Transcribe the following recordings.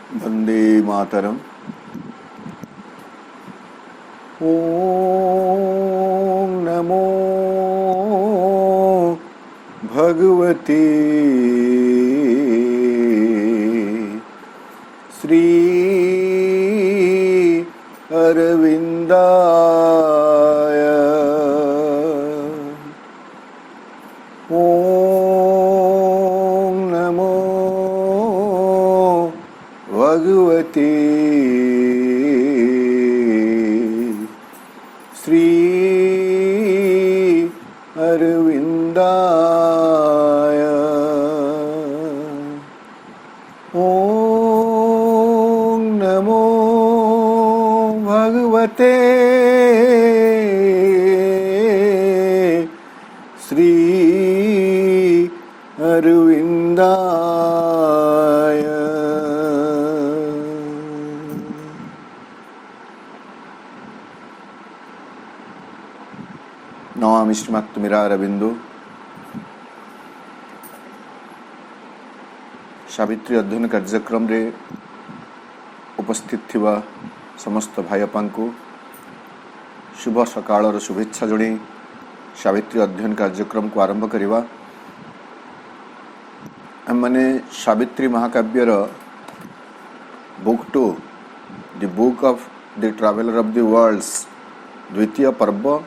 वंदे मातरम। ओम नमो भगवते श्री अरविंदाय। ओम नमो भगवते श्री अरविंदाय। ओम नमो भगवते श्री अरविंदाय। नमामि श्रीमत्तुमिरा अरविंदो। सावित्री अध्ययन कार्यक्रम रे उपस्थित थिबा समस्त भाई को शुभ सकाळर शुभेच्छा जणी सावित्री अध्ययन कार्यक्रम को आरंभ करिवा। हमने सावित्री महाकाव्यर book 2 the book of the traveller of the worlds द्वितीय पर्व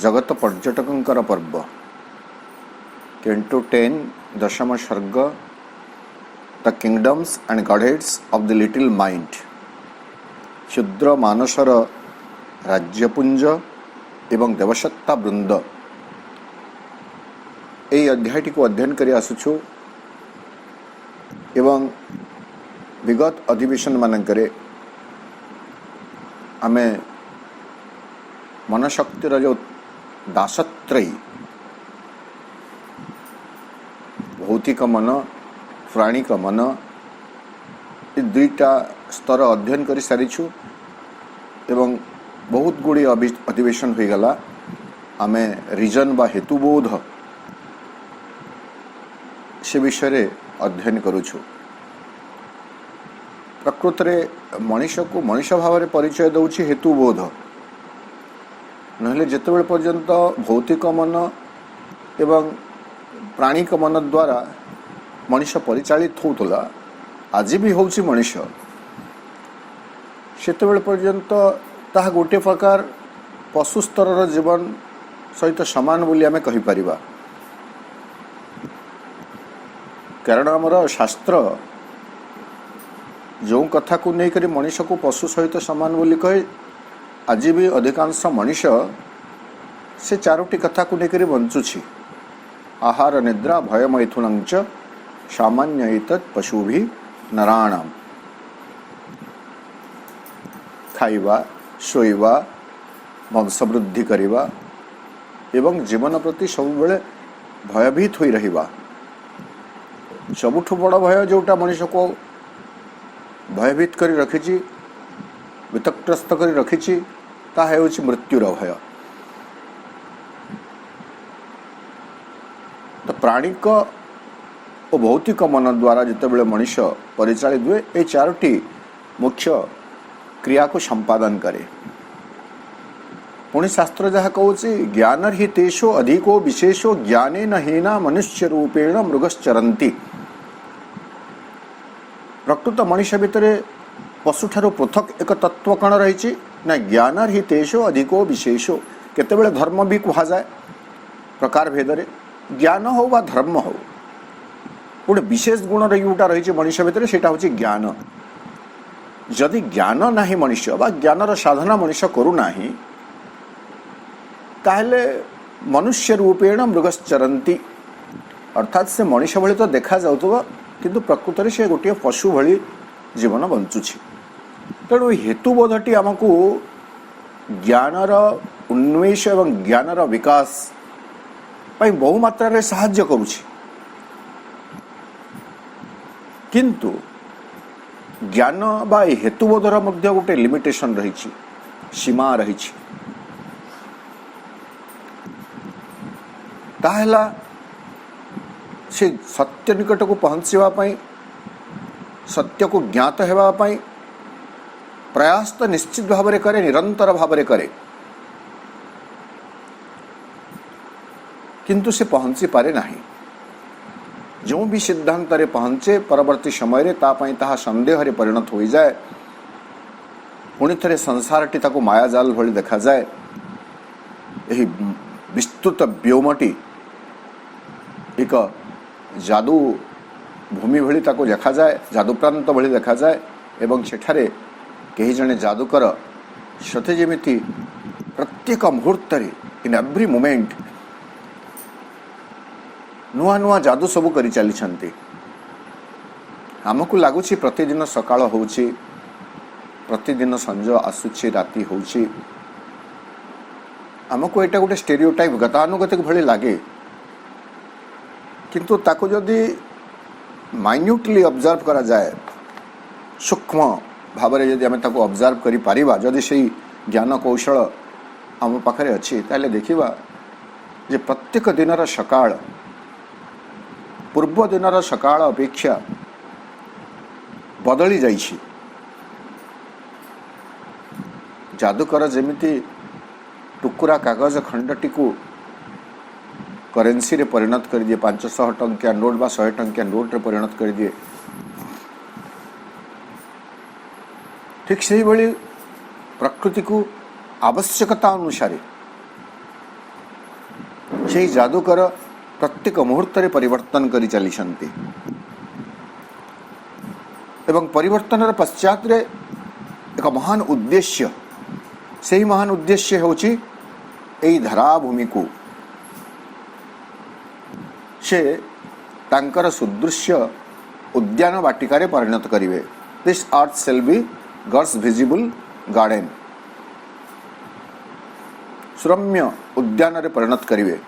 जगत पर्यटकंकर पर्व कैंटो 10 दशम सर्ग the kingdoms and godheads of the little mind क्षुद्र मानसर राज्यपुंज एवं देवसत्ता वृंद यही अध्यायटी को अध्ययन कर आसुछु एवं विगत अधिवेशन मानकरे आमे मनशक्तिर जो दासत्रयी भौतिक मन प्राणिक मन ये दुईटा स्तर अध्ययन कर सारीछु एवं बहुत गुड़ी अधिवेशन हो गला। आमे रीजन बा हेतुबोध से विषय अध्ययन करुछु। प्रकृत रे मनुष्य को मनुष्य भाव में परिचय दउछि हेतुबोध। नहले जेतेबेले पर्यंत भौतिक मन एवं प्राणिक मन द्वारा मनुष्य परिचालित होतला आज भी होउछि मनुष्य सेतेबेले पर्यंत ताहा गोटे प्रकार पशु स्तर जीवन सहित समान बोली आमे कहि परिबा। कारण आमर शास्त्र जो कथा को नहीं करी मनुष्य को पशु सहित समान बोली कहे आज भी अधिकांश मनुष्य से चारोटी कथा को लेकर बंचुछि। आहार निद्रा भय मैथुनं च सामान्य एतत् पशुभि नराणाम। खाइबा शोइबा वंशवृद्धि करिबा एवं जीवन प्रति सब बेले भयभीत होई रहिबा सबुठु बड़ भय जोटा मनुष्य को भयभीत करी रखिछि वितक्रस्त करी रखिछि ताहा हेउछि मृत्युर भय। तो प्राणिक और भौतिक मन द्वारा जितेबेले मनुष्य परिचालित हुए ये चारोटी मुख्य क्रिया को संपादन करे। पुणी शास्त्र जहाँ कहूँ ज्ञान ही तेषो अधिको विशेषो ज्ञाने न हीना मनुष्य रूपेण मृगश्चरन्ति। प्रकृत मनुष्य भितर पशुठार पृथक एक तत्व कण रही ना ज्ञान ही तेषो अधिको विशेषो। केतेबेले धर्म भी कहा जाए प्रकार भेदरे ज्ञान हो बा धर्म हो गोटे विशेष गुण जोटा रही मनुष्य भितर सेटा हूँ ज्ञान। जदि ज्ञान नाही मनुष्य बा ज्ञानर साधना मनुष्य करूना ताहले मनुष्य रूपेण मृगश्चरन्ति अर्थात से मनुष्य भली तो देखा जाउथबा किंतु प्रकृत में से गोटे पशु भली जीवन बंचुछि। तेणु हेतुबोधटी आमको ज्ञानर उन्मेष एवं ज्ञानर विकास पाई बहु मात्रा रे सहाय्य करुछि। किंतु ज्ञान बा हेतुबोधर मध्य गोटे लिमिटेशन रही सीमा रही ताहला से सत्य निकट को पहुँचवा सत्य को ज्ञात हेबा पई प्रयास तो निश्चित भाव में करे, निरंतर भाव में करे, किंतु से पहुंची पारे नहीं। जो भी सिद्धांत रे पहुंचे परवर्ती समय रे तापई ताहा संदेह रे परिणत हो जाए, पुणी थे संसार टी ताको मायाजाल भली देखा जाए। यही विस्तृत व्योमटी एक जादू भूमि भली ताको देखा जाए, जादूप्रांत भली देखा जाए एवं सेठारे कहीं जने जादूकर सते जेमिति प्रत्येक मुहूर्त इन एव्री मोमेंट नुआ नुआ जादू सबू करी चली। आमको लगुच प्रतिदिन सकाळ होउछि, प्रतिदिन संज आसुछि, राति होउछि। आमको एटा गोटे स्टेरियोटाइप गतानुगतिक भली लागे, किंतु ताको जदि माइन्यूटली ऑब्जर्व करा जाए, सूक्ष्म भाव में जदि आम ताको ऑब्जर्व करि पारिबा, जदि सेही ज्ञान कौशल आम पाखरे अछि, ताले देखिबा जे प्रत्येक दिनर सकाळ पूर्व दिनर सकाळ अपेक्षा बदली जाइछि। जादूकर जेमिति टुकुरा कागज खंडटी को करेन्सी रे परिणत कर दिए, 500 टंकिया नोट बा 100 टंकिया नोट रे परिणत कर दिए, ठीक से ही भली प्रकृति को आवश्यकता अनुसार से जादूकर प्रत्येक मुहूर्त रे परिवर्तन करी चली। एवं परिवर्तन पश्चात रे एक महान उद्देश्य, से ही महान उद्देश्य होची एई धराभूमि को से तांकर सुदृश्य उद्यान वाटिका परिणत करिवे। This earth shall be God's visible garden, सुरम्य उद्यान रे परिणत करिवे।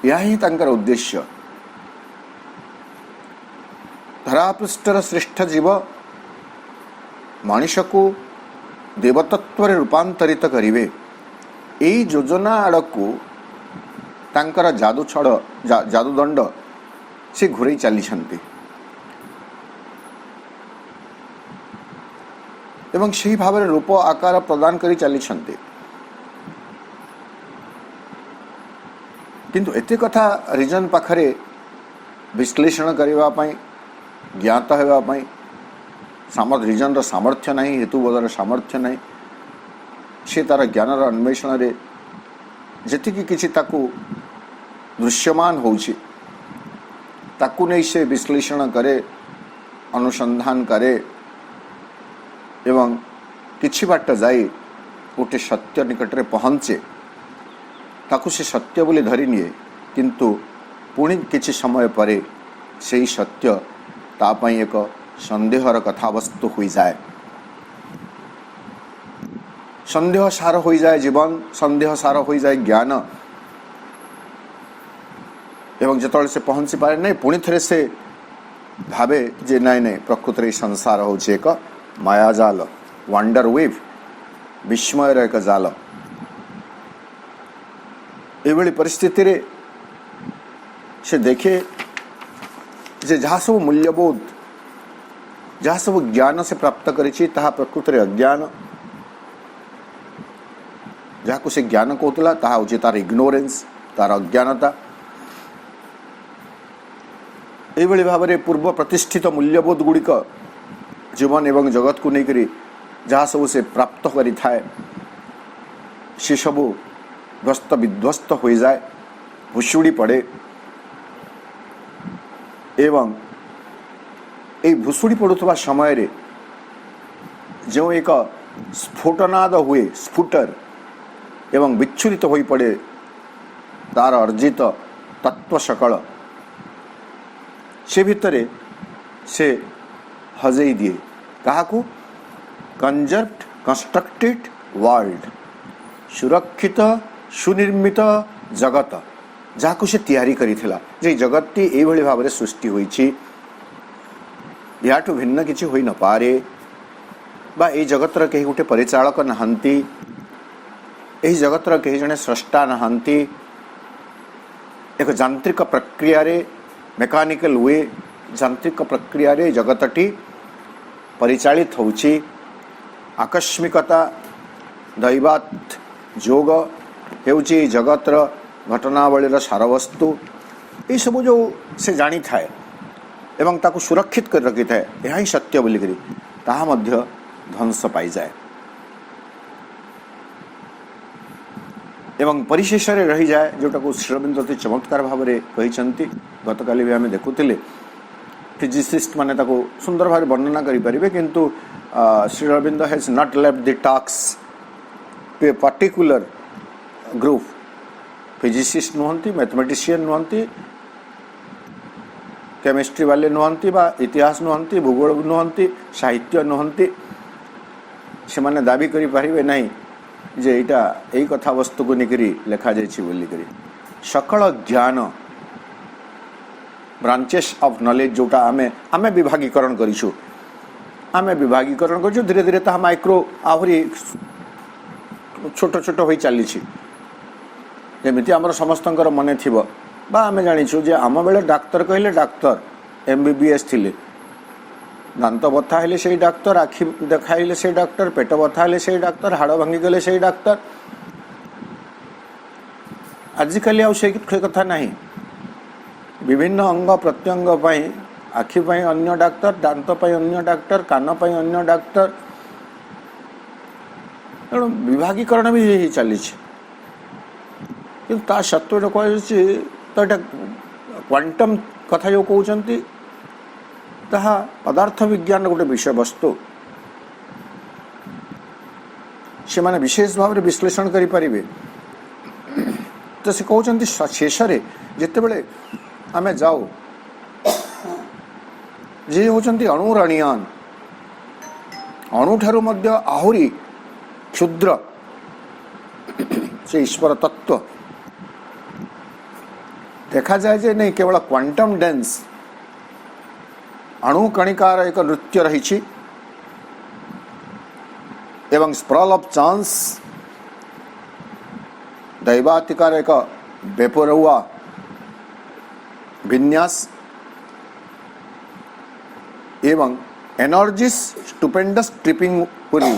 यह ही तांकर उद्देश्य। धरापृष्ठर श्रेष्ठ जीव मनुष्य को देवतत्व रे रूपांतरित करिवे, एई योजना आड़कू तांकर जादू छड़ जादूदंड से घुरे चली एवं सही भाव में रूप आकार प्रदान करी चली। किंतु एते कथा रिजन पाखरे विश्लेषण करबा पई, ज्ञात हेबा पई रिजन रो सामर्थ्य नहीं, हेतुबोधर सामर्थ्य नहीं। से तार ज्ञानर अन्वेषण रे जेतिकी किछि ताकू दृश्यमान होउछि, ताकू नहीं से विश्लेषण करे, अनुसंधान करे एवं किछि बाट जाई गोटे सत्य निकट रे पहुँचे, ताकू से सत्य बोली धरी निए, किंतु पुणी किछि समय परे सेही सत्य तापई एक संदेहर कथावस्तु हो जाए। संदेह सार हो जाए जीवन, संदेह सार हो जाए ज्ञान। एवं जतବେଳେ से पहुँची पारे नहीं, पुणी थे से भावे जे नाई नहीं प्रकृति संसार हूँ एक मायाजाल, वंडर वेव, विस्मयर एक जाल। एभली परिस्थिति रे से देखे जे जहाँ सब मूल्यबोध, जहाँ सब ज्ञान से प्राप्त करिछि ताहा प्रकृति अज्ञान, जहाँ को से ज्ञान कहूला ताहा होछि तार इग्नोरेंस, तार अज्ञानता। एभली भाव में पूर्व प्रतिष्ठित मूल्यबोध गुड़िक जीवन एवं जगत को लेकर जहाँ सब से प्राप्त करि थाए, से सबू ध्वस्त विध्वस्त हो जाए, भुशुड़ी पड़े। एवं ए भुशुड़ी पड़ुवा समय रे जो एक स्फोटनाद हुए, स्फुटर एवं विच्छुरित हो पड़े तार अर्जित तत्व सकल, से भितरे से हजई दिए काहाकू कंजर्व्ड कंस्ट्रक्टेड वर्ल्ड, सुरक्षित सुनिर्मित जगत जहाँ से तैयारी करिथिला। जे जगतटी एभली भाव में सृष्टि होइछि, याठू भिन्न किछि होई न पारे, बा ए जगतर कहीं गोटे परिचालक नहांती, एही जगतर कहीं जने स्रष्टा नहांती। एक जांत्रिक प्रक्रिया रे, मेकानिकल वे जांत्रिक प्रक्रिया रे जगतटी परिचालित होउछि आकस्मिकता दैवात जोग हेउछि जगतर घटनावलीर सारवस्तु ये सब जो से जानी थाए एवं ताको सुरक्षित कर रखी थाए यह ही सत्य बोलिकरी ताहा मध्य ध्वंस पाई जाए एवं परिशेष रही जाए जोटा को श्री अरविंद अति चमत्कार भाव में कही गत काली भी आम देखुले फिजिसिस्ट माने ताको सुंदर भाव वर्णना करें किंतु Shri Aurobindo has not left the task to a particular group physicist नुहंती मैथमेटिशियन नुहंती केमिस्ट्री वाले नुहंती बा इतिहास नुहंती भूगोल नुहंती साहित्य नुहंती से माने दाबी करि परिबे नहीं जे एटा एई कथा वस्तु को निकरी लिखा जायछि बोली करी सकल ज्ञान ब्रांचेस ऑफ नॉलेज जोटा आमे विभागीकरण करिछु धीरे धीरे ता माइक्रो आहरी छोट छोट होई चली जमीती आमर समस्तंकर मन थिबो बा आमे जानिछु जे आम बेले डाक्तर कहले डाक्तर एमबीबीएस थिले दांत बथा हेले से डाक्तर आखि देखाइले से डाक्तर पेट बथा हेले से डाक्तर हाड़ भांगी गले से डाक्तर आजिकल आउ से कथा नहीं विभिन्न अंग प्रत्यंग पई आखि पई अन्य डाक्तर दांत पई अन्य डाक्तर कान पई अन्य डाक्तर तेणु विभागीकरण भी चली ता सत्व जो कही तो ये क्वांटम कथा जो कहते ताहा पदार्थ विज्ञान गोटे विषय वस्तु से माने विशेष भाव में विश्लेषण करें तो से कहते शेष जितेबले आम जाऊ जी होती अणुरणीयान अणुठारु मध्य आहुरी क्षुद्र से ईश्वर तत्व देखा जाए जे नहीं केवल क्वांटम डेंस अणु कणिकार एक नृत्य रही एवं स्प्रल ऑफ चांस दैवातिकार एक बेपरुआ विन्यास एवं एनर्जी स्टुपेंडस ट्रिपिंग पूरी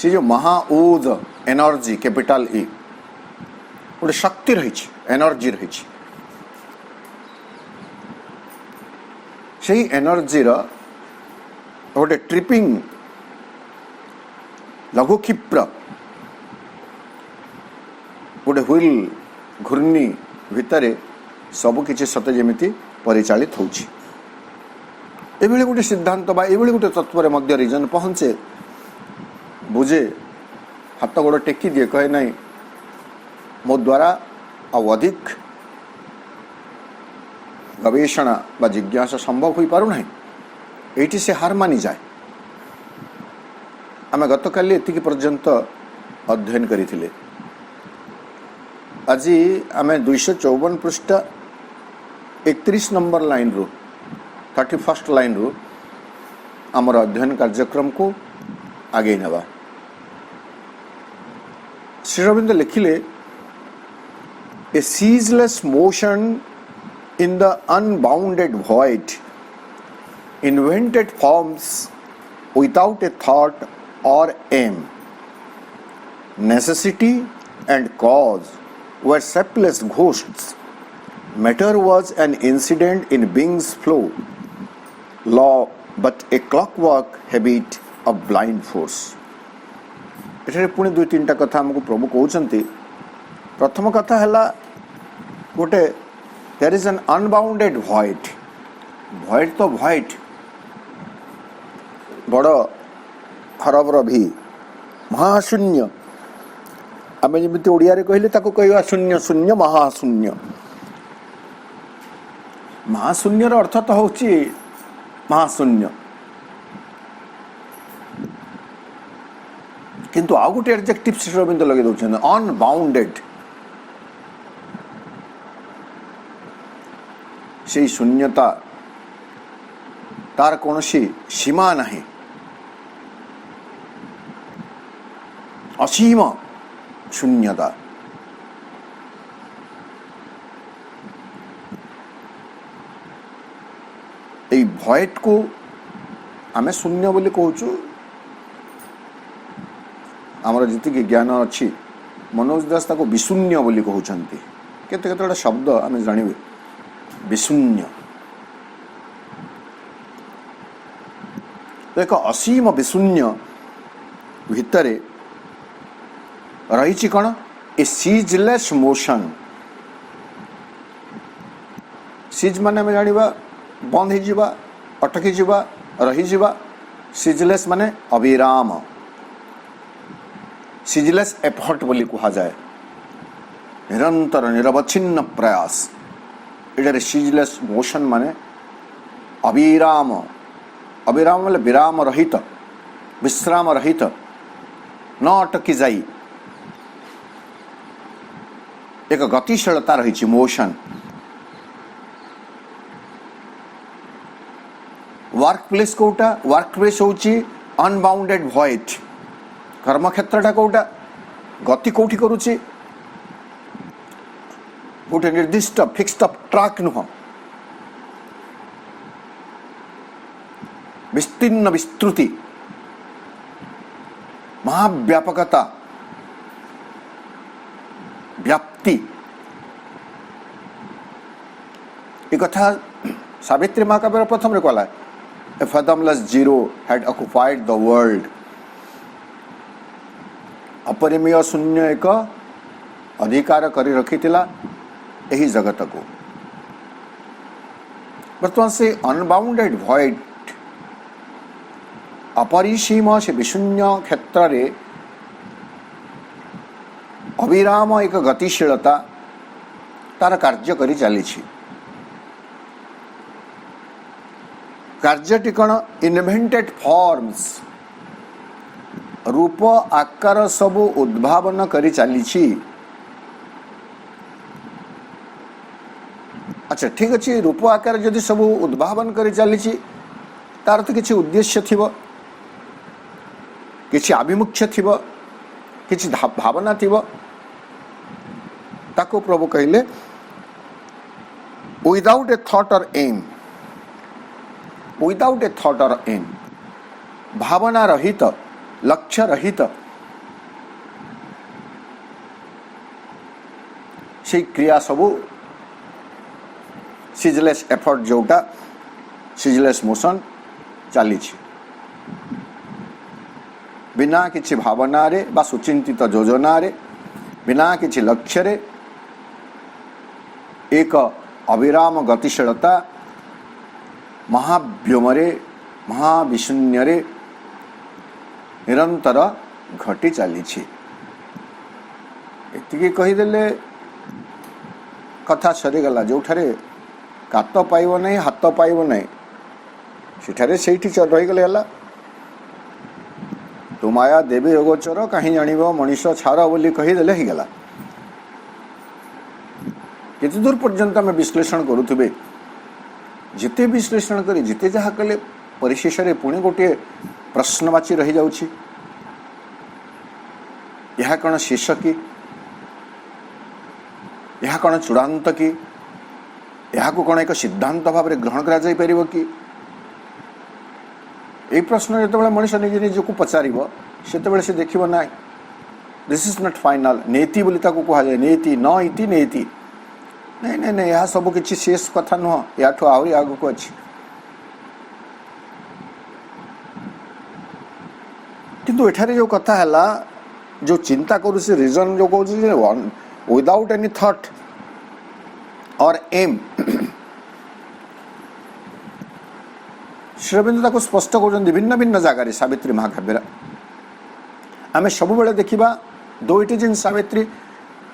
से जो महाऊद एनर्जी कैपिटल ई गोटे शक्ति रही एनर्जी रही से एनर्जी गोटे ट्रिपिंग लघु क्षिप्र गोटे हुईल घूर्णी भितर सबकि सते जमी परिचालित होछि एभली गोटे सिद्धांत बा एभली गोटे तत्व मध्य रिजन पहुंचे बुझे हाथ गोड़ टेकी दिए कहे नहीं मो द्वारा अधिक गवेषणा बा जिज्ञासा संभव हो पारु नहीं एटी से हार मानी जाए आम गत काली एतिकी पर्यंत अध्ययन करथिले आज आम 254 पृष्ठ 31 नंबर लाइन रू 31st लाइन रू आमर अध्ययन कार्यक्रम को आगे नवा श्री अरविंद लिखिले a ceaseless motion in the unbounded void, invented forms without a thought or aim. Necessity and cause were shapeless ghosts. Matter was an incident in being's flow, law but a clockwork habit of blind force. एठारे पुणी दुई तीन कथा हमको प्रभु कहते प्रथम कथा है गोटे there is an unbounded void तो void बड़ हरबर भी महाशून्य आम जमी ओडिया कहले कहवा शून्य शून्य महाशून्य महाशून्यर अर्थ तो हूँ महाशून्य किंतु आउ गोटे एडजेक्टिव श्री अरविंद लगे दौरान अनबाउंडेड से शून्यता तार कौन सीमा नहीं असीम शून्यता भॉइड को आमे शून्य बोली कहूचु आमर जी ज्ञान अच्छी मनोज दास ताको विशून्य बोली कहउछंती केते केते शब्द आमे जानिबे विशून्य तो एक असीम विशून्य भितरे रही कौन ए सीजलेस मोशन सीज माने आमे जानिबा बंद हो जिबा अटकी जिबा रही जिबा सीजलेस माने अविराम सीजलेस एफर्ट बोली कहा जाए निरंतर निरवच्छिन्न प्रयास इधर सीजलेस मोशन माने अविराम अविराम मतलब विराम रहित विश्राम रहित न अटकी जाई एक गतिशीलता रही मोशन वर्क प्लेस कोटा वर्क प्लेस होची अनबाउंडेड वॉइड कर्म क्षेत्रटा कोटा गति कोठी करूची गोटे निर्दिष्ट फिक्स्ड ट्रैक नुह विस्तीर्ण विस्तृति महाव्यापकता व्याप्ति एक कथा सावित्री महाकाव्य प्रथम रे कहला A fathomless zero had occupied the world. अपरिमेय शून्य एक अधिकार करी रखिथिला एही जगत को वर्तमान से अनबाउंडेड वॉइड अपरिसीम से विशून्य क्षेत्र रे अविराम एक गतिशीलता तार कार्य करी चली कार्यटी कौन इन्वेंटेड फॉर्म्स रूप आकार सब उद्भावन करी चली अच्छा ठीक अच्छे रूप आकार जदि सब उद्भावन करी चली तार तो किसी उद्देश्य थिबो किसी आभिमुख्य थिबो किसी भावना थिबो ताको प्रभु कहले विदाउट ए थॉट और एम विदाउट ए थॉट और एम भावना रहित लक्ष्य रहित से क्रिया सबू सीजलेस एफर्ट जोटा सीजलेस मोशन चली बिना किसी भावना रे बा सुचिंतित योजना रे बिना किसी लक्ष्य रे एक अविराम गतिशीलता महाव्योमरे महाविशून्य निरंतर घटी चली एति कहीदेले कथा सरीगला जो कात पाइब नहीं हाथ पाइब नहीं सेठारे सेठी रहीगले हला तु माया देवी अगोचर कहीं जानिब मनीष छार बोली कहीदेले ही गला केते दूर पर्यंत आम विश्लेषण करुवे जिते विश्लेषण करी जिते जहाँ कले परिशेष रे पुणी गोटे प्रश्नवाची रही जाउछि यह कौन शेष कि यह कौन चूड़ांत कि यह कौन एक सिद्धांत भाव में ग्रहण करा जाई परिबो कि ए प्रश्न जो मनुष्य निज निजक पचार से देखिब ना दिस इज नॉट फाइनल नेति बोली ताको कहा जाए नेति न इति नेति नहीं नहीं नहीं यह सब किसी शेष कथा नुह या आहरी आग को अच्छी किंतु एठारे जो कथा है जो चिंता करू रीजन जो कहूँ विदाउट एनी थॉट और एम श्रीरबिंद ताको स्पष्ट कर भिन्न भिन्न जगार सावित्री महाकाव्य आम सब बेले देखा दुईटी जिन सावित्री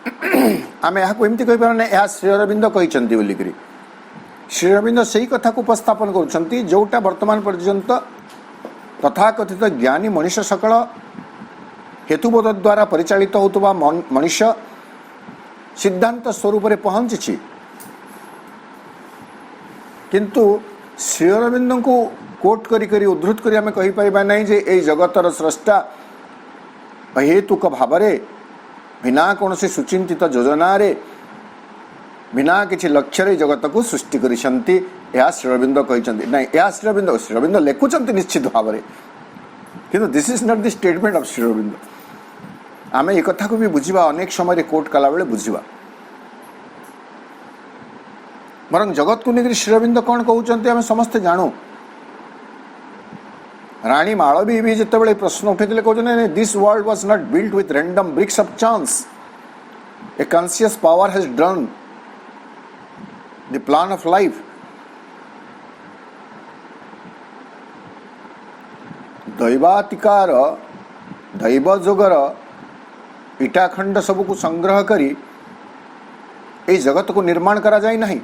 आम यहाँ एमती कहीपर ना यह श्रीअरविंद कहते बोलिकी श्रीअरविंद से ही कथा को उपस्थापन कर जोटा वर्तमान पर्यंत तथाकथित ज्ञानी मनुष्य सकल हेतुबोध द्वारा परिचालित होता मनुष्य सिद्धांत स्वरूप में पहुंची किंतु श्रीअरविंद को कोट करी उद्धृत करी आम कहीपर ना जे ए जगतर स्रष्टा अहेतुक भाव बिना कौन से सुचिंतित योजना रे बिना किसी लक्ष्य जगत को सृष्टि करिसंती या श्रीअरविंद कहते ना या श्रीअरविंद लिखुंट निश्चित भाव में किंतु this is not the statement of Sri Aurobindo आम एक कथा को भी बुझा अनेक समय कोट कला बेले बुझा बर जगत को लेकर श्रीअरविंद कौन कहते आम समस्ते जानू राणी माळवी भी जिते प्रश्न उठे कहते this world was not built with random bricks of chance a conscious power has done the plan of life दैवातिकार दैव जोगर इटाखंड सबको संग्रह करी ए जगत को निर्माण करा जाए नहीं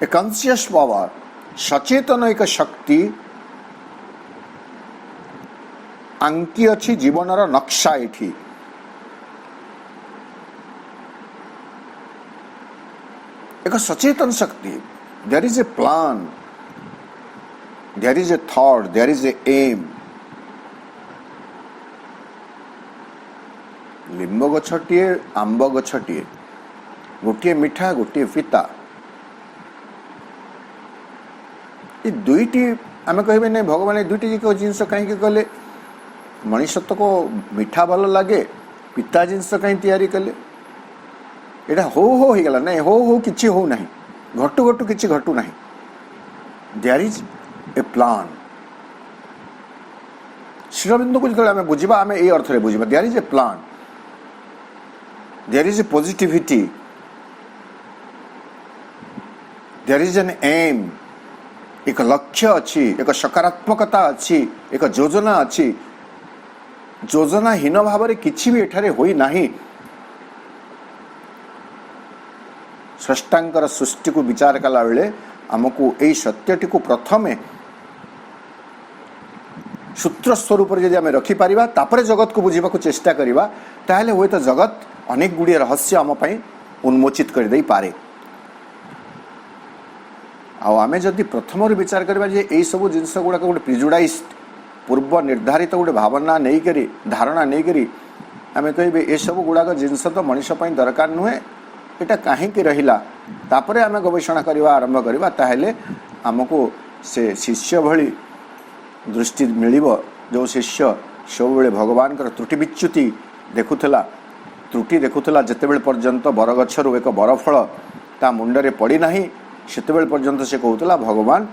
ए कॉन्शियस पावर सचेतन एक शक्ति आंकी अच्छी जीवनर नक्शा एठी एक सचेतन शक्ति there is a plan there is a thought there is a aim लिंब गछटिए आंब गछटिए गोटे मिठा गोटे पिता ये दुईटी आम कहे नहीं भगवान दुईटी जिनस कहीं कले मनीषत्व को मिठा भल लगे पिता जिनस कहीं तैयारी कले एटा हो गला नहीं हो किछि हो नहीं घटू घटू किछि घटू नहीं there is a plan Sri Aurobindo को जो आम बुझा आम ये अर्थ बुझा there is a plan there is A positivity there is an M एक लक्ष्य अच्छी एक सकारात्मकता अच्छी एक योजना अच्छी योजनाहीन भाव में किसी भी एठारे होई नाही स्रष्टांकर सृष्टि को विचार कला बेले आमको यही सत्यटी को प्रथमे सूत्र स्वरूप जब आम रखिपर तापर जगत को बुझा चेष्टा करवा ताहले हुए तो जगत अनेक गुड़िए रहस्य आम उन्मोचित करदे पारे आमे जदि प्रथम विचार करवा जे यही सब जिनस गुड़ाक गोटे प्रिजुडाइज्ड पूर्व निर्धारित गोटे भावना नहीं करी धारणा नहीं करी आमे कहे ये सब गुड़ाक जिनस तो मनीष दरकार नुहे यहाँ कहीं रहा तापर आम गवेषणा करवा आरंभ करवा ताहले आमको से शिष्य भली दृष्टि मिलिबो जो शिष्य सब बेले भगवान त्रुटि विच्युति देखुला त्रुटि देखुला जितेबेले पर्यंत बरगछरु एक बरफल ता मुंडरे पड़ी नाही सेतेबेले पर्यंत से कहूला भगवान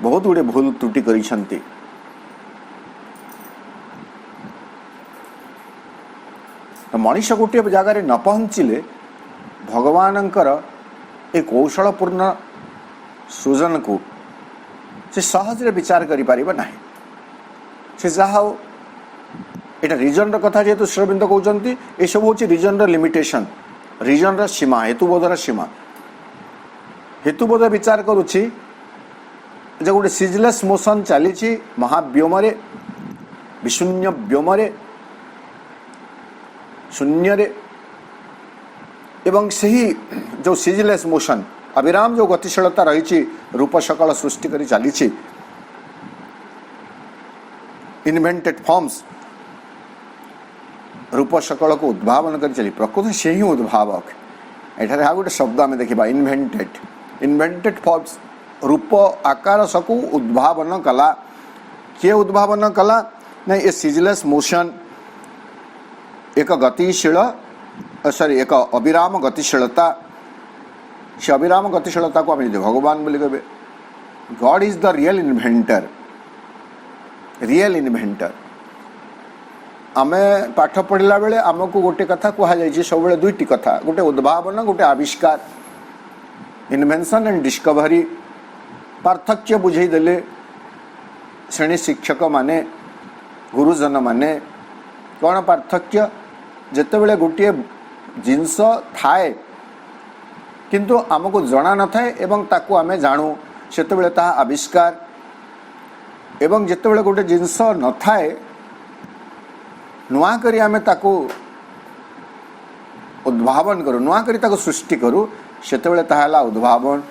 बहुत गुड़े भूल त्रुटि करिसंती तो मनीष गोटे जगार न पहुँचले भगवानंकर ए कौशलपूर्ण सृजन को से सहजरे विचार करिपारिबा नाही से जहा एटा रिजन कथा जेहेतु श्रीअरविंद कहते ये सब हूँ रिजन लिमिटेशन रिजन सीमा हेतुबोधर सीमा हेतुबोध विचार करुच्ची जो गोटे सीजलेस मोशन चली महाव्योम विशून्य व्योम शून्य एवं सही जो सीजलेस मोशन अविराम जो गतिशीलता रही रूप सकल सृष्टि करी चली इन्वेंटेड फॉर्म्स रूप सकल को उद्भावन कर चली प्रकृति से ही उद्भावक एठारे आ गोटे शब्द आम देखा इन्वेंटेड फॉर्म्स रूप आकार सकू उद्भावन कला किए उद्भावन कला नहीं ये सीजलेस मोशन एक गतिशील सॉरी एक अविराम गतिशीलता से अविराम गतिशीलता को आम भगवान बोली कहे God is the real inventor आमे पाठ पढ़ला बेले आमको गोटे कथा कहुई सब दुईटी कथा गोटे उद्भावन गोटे आविष्कार इन्वेंशन एंड डिस्कवरी पार्थक्य बुझेदेले श्रेणी शिक्षक माने गुरुजन माने कौन पार्थक्य जितेबले गोटे जिनस थाए किंतु आमको जना न थाए एवं ताकू आमे जानू सेतेबेले ता आविष्कार एवं जितेबले गोटे जिनस न थाए नुआ करी आमे ताकू उद्भावन करू नुआ करी ताकू सृष्टि करू सेतेबेले ताहाला उद्भावन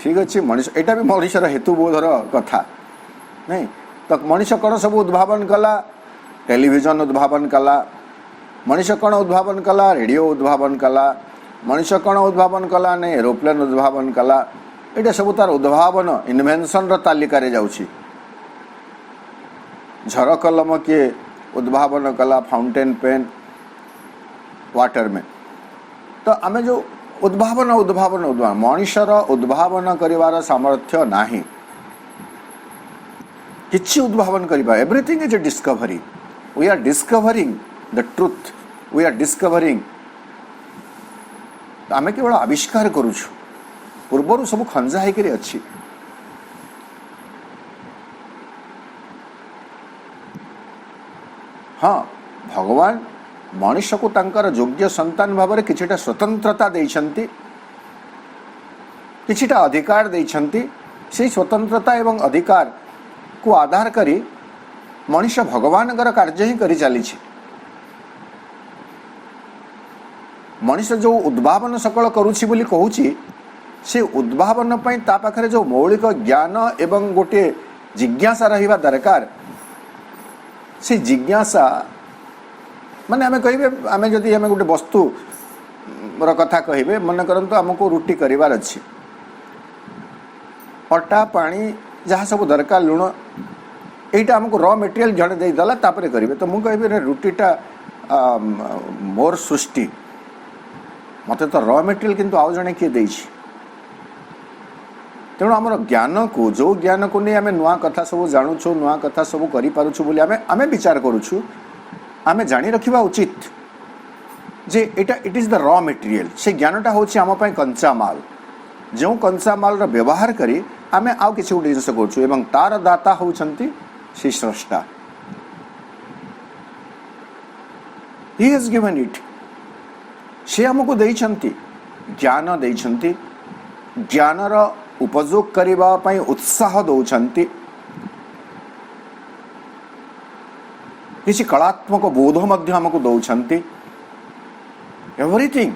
ठीक अच्छे मनीष एटा भी मनीषर हेतुबोधर कथा नहीं तो मनीष कौन सब उद्भावन कला टेलीविजन उद्भावन कला मनीष कौन उद्भावन कला रेडियो उद्भावन कला मनीष कौन उद्भावन कला ने एरोप्लेन उद्भावन कला ये सब तार उद्भावन इन्वेंशन रो तालिका रे जाउछि झर कलम किए उद्भावन कला फाउंटेन पेन वाटर में तो आम जो उद्भावन उद्भावन उद्भावन मनीषर उद्भावन करिवार सामर्थ्य नाही किछि उद्भावन करिबा everything is a discovery we are discovering the truth we are discovering आम केवल आविष्कार करूछु पूर्वर सब खंजा होकर अच्छी हाँ भगवान मनीष को तांकर योग्य संतान भाव में किछिटा स्वतंत्रता देइछंती किछिटा अधिकार देइछंती से स्वतंत्रता एवं अधिकार को आधार करी मनीष भगवान कार्य ही करी चली मनीष जो उद्भावन सकल करुछि बोली कहूछि से उद्भावन पई ता पाखरे जो मौलिक ज्ञान एवं गोटे जिज्ञासा रहिबा दरकार से जिज्ञासा माने आमे कहिबे आमे जदि आमे गोटे वस्तु र कथा कहिबे मन करंतु हमको रुटी करिवार अछि अटा पानी जहाँ सब दरकार लुण एटा हमको रॉ मटेरियल जड़े दे दला तापरे करिवे तो मु कहिबे रे रुटीटा मोर सृष्टि मते तो रॉ मटेरियल किंतु आउ जणे किए देछि तेणु आमर ज्ञान को जो ज्ञान को नहीं आम नुआ कथा सब जानुछु नुआ कथा सब करि पारुछु बोली आमे विचार करूछु आमे जानी रखिबा उचित जे एटा it is the raw material से ज्ञानटा होछि आम पय कंचा माल जो कंचा माल रो व्यवहार करी आमे आउ किछि गुटे जिंस करछु एवं तार दाता होछंती श्री स्रष्टा ही हैज गिवन इट से हमको देइछंती ज्ञान देइछंती ज्ञानर उपयोग करिबा पई उत्साह दौछंती किसी कलात्मक बोध मध्य हमको दौछंती एवरीथिंग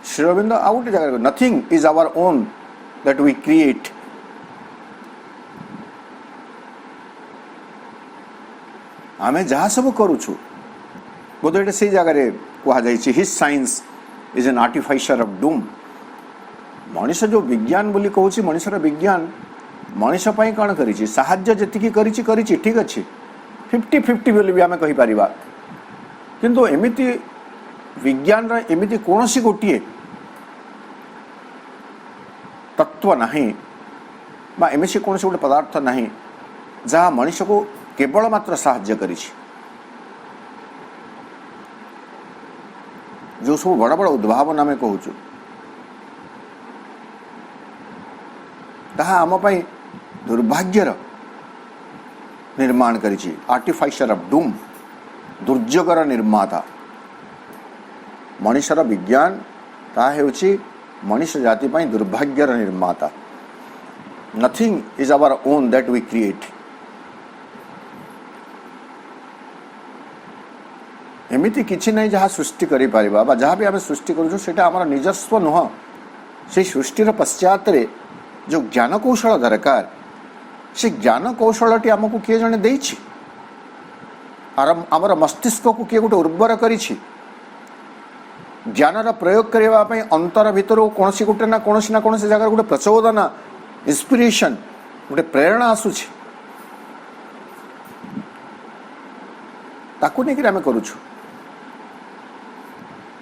श्री अरविंद आउट जगह nothing is our own that we create आमे जहाँ सब करूछु बोधे से जगह कह जाइए his science is an artificer of doom मनीष जो विज्ञान बोली कहूँ मनीषर विज्ञान मनीष पाई कौन करी साहाय्य जी करी ठीक अच्छे 50-50 बोली भी आम कहीपर किंतु एमिति विज्ञान एमिति कौन सी गोटे तत्व नहीं बा एमिति कौन सी गोटे पदार्थ नहीं जहाँ मनीष को केवल मात्र साहाय्य करी जो सब बड़ बड़ उद्भावन आम कहूँ ताहा आम पाई दुर्भाग्यर निर्माण करिछि आर्टिफिशियर ऑफ डूम दुर्योगर निर्माता मनीषर विज्ञान ताहा हेउछि मनीष जाति पाई दुर्भाग्यर निर्माता nothing is our own that we create एमिति किछि नै जहाँ सृष्टि करि परिबा बा जहाँ भी आमे सृष्टि करूछु सेटा हमर निजस्व नुह से सृष्टिर पश्चात रे जो ज्ञान कौशल दरकार से ज्ञान कौशलटी आमको किए जने देइछि आमर मस्तिष्क को किए गोटे उर्वर करिछि ज्ञानर प्रयोग करबा पई अंतर भितर कोनसी गोटे ना कोनसी जगह गोटे प्रचोदना इंस्पिरेशन गोटे प्रेरणा आसुछि ताकू नहीं कि आमे करूछु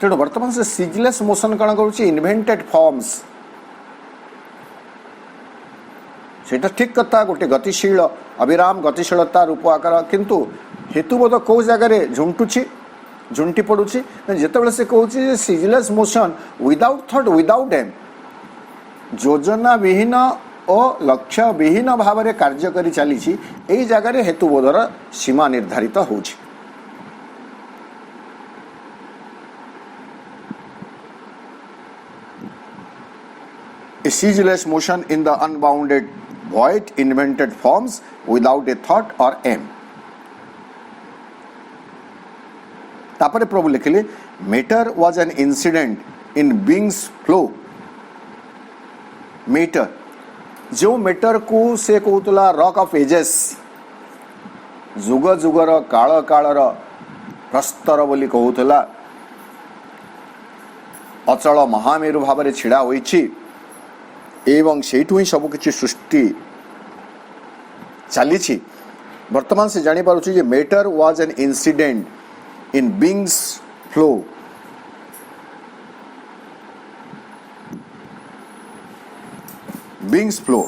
तेणु वर्तमान से सीजलेस मोशन कौन करुच्ची इन्वेंटेड फॉर्म्स सेटा ठीक कथा गोटे गतिशील अविराम गतिशीलता रूप आकार किंतु हेतुबोध कौ जगह झुंटुची झुंटी पड़ुची जिते से कहूँ ceaseless motion without thought without aim योजना विहीन और लक्ष्य विहीन भाव में कार्य करी चली यही जगह हेतुबोधर सीमा निर्धारित होउछि A ceaseless motion in the unbounded void invented forms without a thought or aim. तापरे प्रभु लिखिले matter was an incident in being's flow. Matter जो मैटर को से कहूला रॉक ऑफ एजेस जुग जुगर काल कालर प्रस्तर बोली कहूला अचल महामेरु भाव में छिड़ा होइछि एवं सेठु ही सबकिछि सृष्टि चली। वर्तमान से जानी पारुछि जे matter was an incident in being's flow. Being's flow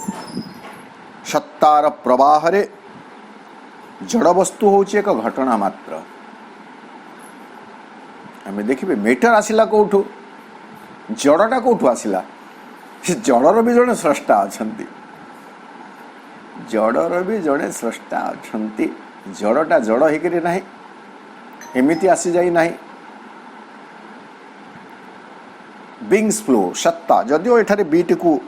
सत्तार प्रवाह रे जड़ वस्तु होची एक घटना मात्र। आमे देखिबे मैटर आसिला कोठु, जड़टा कोठु आसिला। जड़र भी जड़े स्रष्टा अछंती, जड़र भी जड़े स्रष्टा अछंती। जड़टा जड़ होकर ना एमती आसी जाई ना। बीइंग्स फ्लो सत्ता जदिओ एठारे बीटी को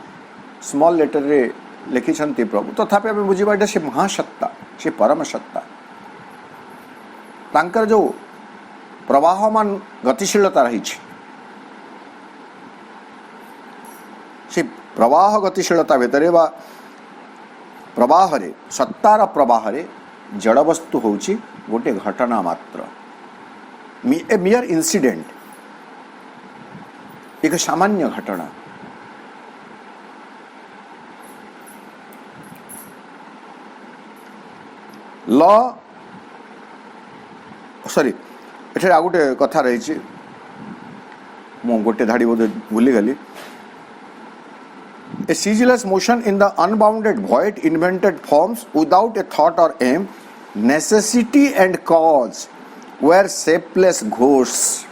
स्मॉल लेटर रे लिखिछंती प्रभु, तथापि आमे बुझिबा एटा से महासत्ता, से परम सत्ता। तांकर जो प्रवाहमान गतिशीलता रही, से प्रवाह गतिशीलता भितर बा प्रवाह रे सत्तार प्रवाह रे जड़ वस्तु होची गोटे घटना मात्र, ए मियर इंसिडेंट, एक सामान्य घटना। ल सॉरी एठे आ गोटे कथा रही, मु गोटे धाड़ी बोधे भूली गली। A ceaseless motion in the unbounded void invented forms without a thought or aim. Necessity and cause were shapeless ghosts.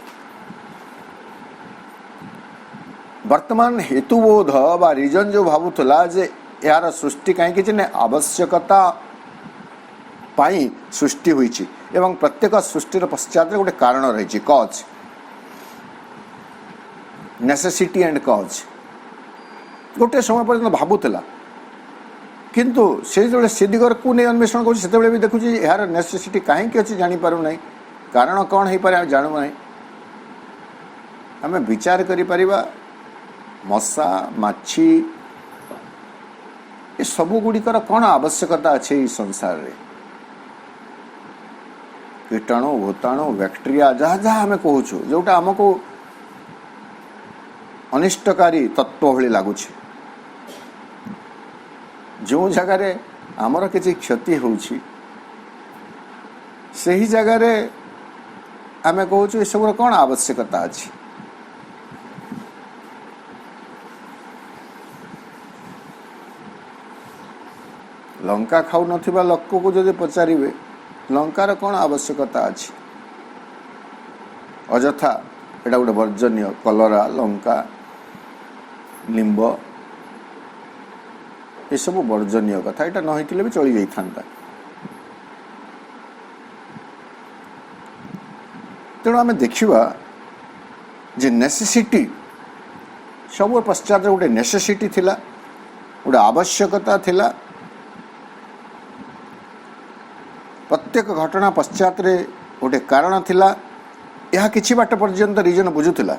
वर्तमान हेतुबोध बा रीजन जो भावुला जे यार सृष्टि कहीं आवश्यकता पाई सृष्टि होईची एवं प्रत्येक सृष्टिर पश्चात गोटे कारण रही, कज, नेसेसिटी एंड कज। गोटे समय पर्यटन भावुला किंतु से जो से दिगर को नहीं अन्वेषण कर भी देखुँ यार नेसेसिटी कहीं अच्छी जापर ना, कारण कौन हो पारे जानू ना। आम विचार कर मशा माछी ये सबू गुड़िकर कौन आवश्यकता अच्छे संसार रे। कीटाणु भूताणु बैक्टेरिया जहाँ जहाँ आम कहूँ जोटा आमको अनिष्टकारी तत्व भली लगुच, जो जगार आमर किसी क्षति होउछि सही जगार आम कहूँ ये सब कौन आवश्यकता अच्छी। लंका खाऊ नथिबा लोक को जदि पचारिबे लंकार कौन आवश्यकता अच्छी, अजथा एटा गोटे वर्जनीय। कलरा, लंका, लिंब ये सब वर्जनीय कथा, यहाँ नहींथिले भी चली जाइथांता। तेणु आम देखिबा जे नेसेसिटी सब पश्चात गोटे नेसेसिटी थिला, गोटे आवश्यकता थिला। प्रत्येक घटना पश्चात रे गोटे कारण थिला, यह किछि बाट पर्यंत रीजन बुझुथिला,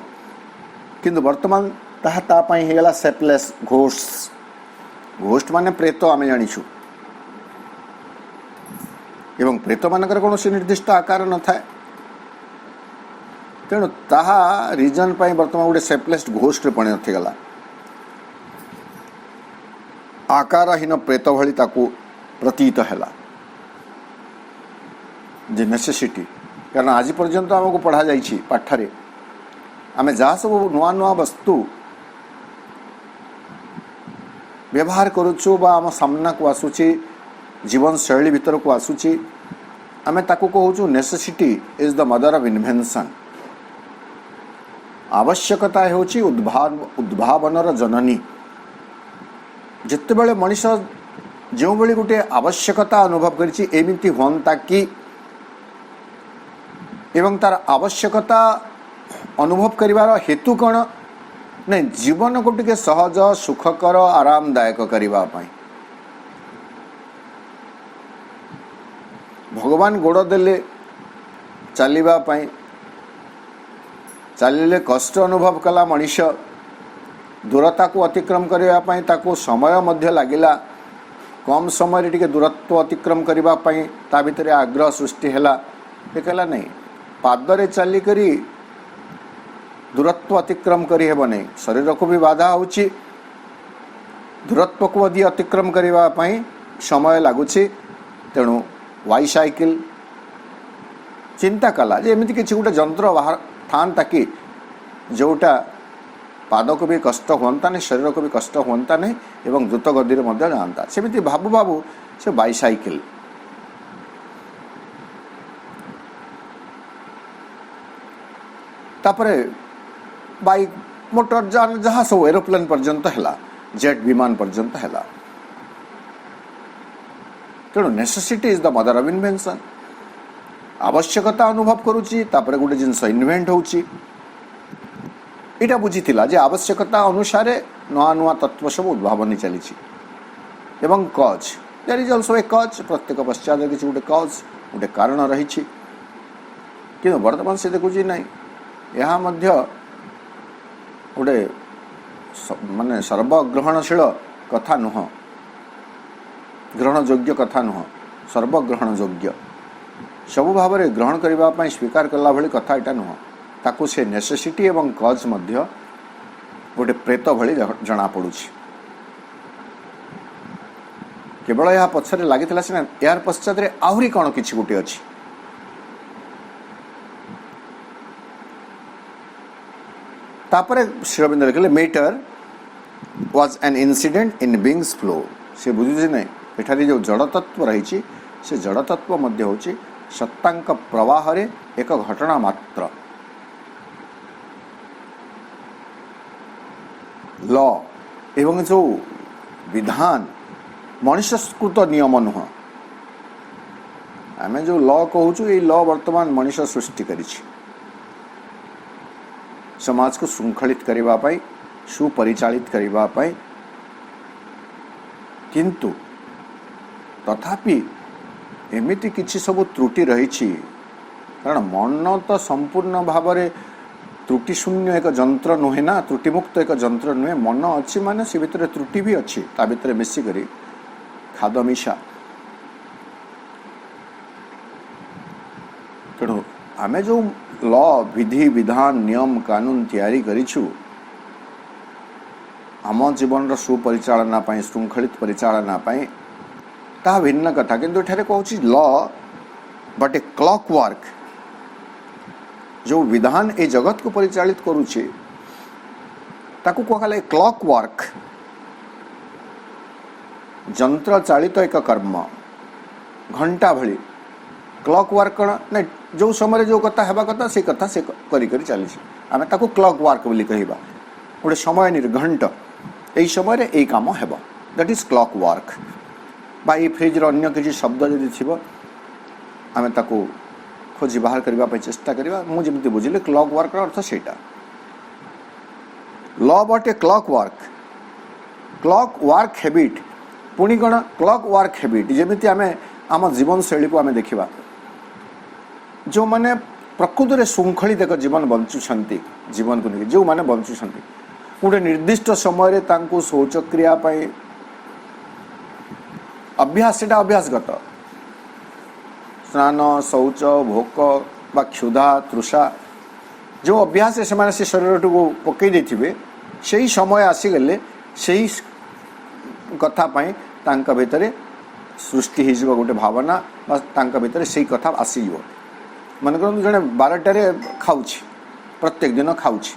किंतु वर्तमान ताहा ता पई हेगला सेपलेस घोस्ट। घोस्ट माने प्रेत आमे जानिछु, एवं प्रेत मानकर कौन निर्दिष्ट आकार न थाए। तेणु ताहा रीजन पई वर्तमान गोटे सेपलेस घोस्ट परिणत गला, आकारहीन प्रेत भली ताकू प्रतीत हैला जे नेसेसिटी। कारण आज पर्यंत आमको पढ़ा जाइछि पाठरे, आम जहाँ सब नुआ नुआ वस्तु व्यवहार करुचु बा आम सामना को आसुची, जीवन शैली भीतर को आसुची, आम ताकू कहूँ necessity is the mother of invention. आवश्यकता होची उद्भावनर जननी। जितेबाला मनीष जो बड़ी गोटे आवश्यकता अनुभव करिछि एमिति होंता कि एवं तार आवश्यकता अनुभव करिवार हेतु कौन नहीं, जीवन को टिके सहज सुखकर आरामदायक करिवा पाई। भगवान गोड़ देले चलिबा पाई, चलिले कष्ट अनुभव कला मनीष, दूरता को अतिक्रम करिवा पाई ताको समय मध्य लागिला। कम समय टिके दूरत्व अतिक्रम करिवा पाई ता भितरे आग्रह सृष्टि हैला। देखला नहीं पादरे चलिकरी दूरत्व अतिक्रम करी हेब नहीं, शरीर को भी बाधा होची, दूरत्व को भी अतिक्रम करने पाई समय लगुच। तेणु वाई साइकिल चिंता कला जे एमती किसी गोटे जंत्र बाहर था कि जोटा पाद को भी कष्ट हुआ नहीं, शरीर को भी कष्ट हुआ नहीं एवं द्रुत गति जाता। सेमती भाबू भाबू से बाइसाइकिल तापरे बाइक मोटर जान जहाँ सब एरोप्लेन पर्यंत है, जेट विमान पर्यंत है। तेणु necessity is the mother of invention. आवश्यकता अनुभव करुच्ची तापरे गोटे जिनस इन्वेंट होची। इटा बुझीथिला जे आवश्यकता अनुसार नुआ नुआ तत्व सब उद्भावनी चली एवं कज देयर इज ऑल्सो ए कज। प्रत्येक पश्चात किसी गोटे कज गोटे कारण रही कि वर्तमान से देखुची नहीं, यह गोटे माने सर्वग्रहणशील कथा नुह, ग्रहण योग्य कथा नुह, सर्वग्रहण योग्य सबु भाव में ग्रहण करने स्वीकार कला भली कथा यहाँ नुह। ताकू से नेसेसिटी एवं कज मध्य गोटे प्रेत भली जना पड़ू। केवल यह पछरे लगी सीना, यार पश्चात आहरी कौन किसी गोटे अच्छी। तापरे श्री अरविंद लिखिले matter was an incident in being's flow. से बुझुचे नहीं एठारे जो जड़ तत्व रही से जड़ तत्व मध्य होची सत्तांक प्रवाह रे एक घटना मात्र। लॉ एवं जो विधान मनुष्यकृत नियम नुह। आम जो लॉ कहूँ ये लॉ वर्तमान मनुष्य सृष्टि करी समाज को श्रृंखलित करने, सुपरिचालित करने। किंतु तथापि एमिति किछि सब त्रुटि रही, कारण मन तो संपूर्ण भाव में त्रुटि शून्य एक जंत्र नुहे ना, त्रुटिमुक्त एक जंत्र नुहे। मन अच्छी माने से भितर त्रुटि भी अच्छी, ता भितर मिसिक खाद मिशा। तेणु आमे जो लॉ विधि विधान नियम कानून तैयारी करिछु आम जीवन सुपरिचालना पाई, श्रृंखलित परिचालना पाई, ता भिन्न कथा। किंतु एठारे कहूछि law but a clockwork. जो विधान ए जगत को परिचालित करुचे ताकू कहला क्लॉक वर्क, जंत्र चालित एक कर्म, घंटा भली। क्लॉक वर्क कौन ना, जो समय जो कथा हेबा कथा से कथा से करी करी चली आमे ताकू क्लॉक वर्क बोली कहबा। गोटे समय निर्घंट यही समय रे एई काम हेबा, दैट इज क्लॉक वर्क। बा ये फ्रिज रो अन्य किसी शब्द जदि थिबो आमे ताकू खोजी बाहर करबा पे चेष्टा करबा। मु जेमति बुझिले क्लॉक वर्क रो अर्थ सेटा। Law but a clock work habit. पुणी कौन क्लॉक वर्क हैबिट जेमति आमे आम जीवन शैली को आमे देखिबा। जो माने प्रकृत रे श्रृंखलित एक जीवन बंचुछंती, जीवन को नहीं जो माने बंचुछंती गोटे निर्दिष्ट समय रे तांको शौच क्रिया पाई अभ्यास, सेटा अभ्यासगत स्नान शौच भोक बा क्षुधा तृषा जो अभ्यास से शरीर को पकई देथिबे सेही समय आसीगले सेही कथा पाई तांका भितर सृष्टि हो गोटे भावना बा तांका भितर सेही कथा आसीजो। मन कर जड़े 12टारे खाऊछि, प्रत्येक दिन खाऊछि,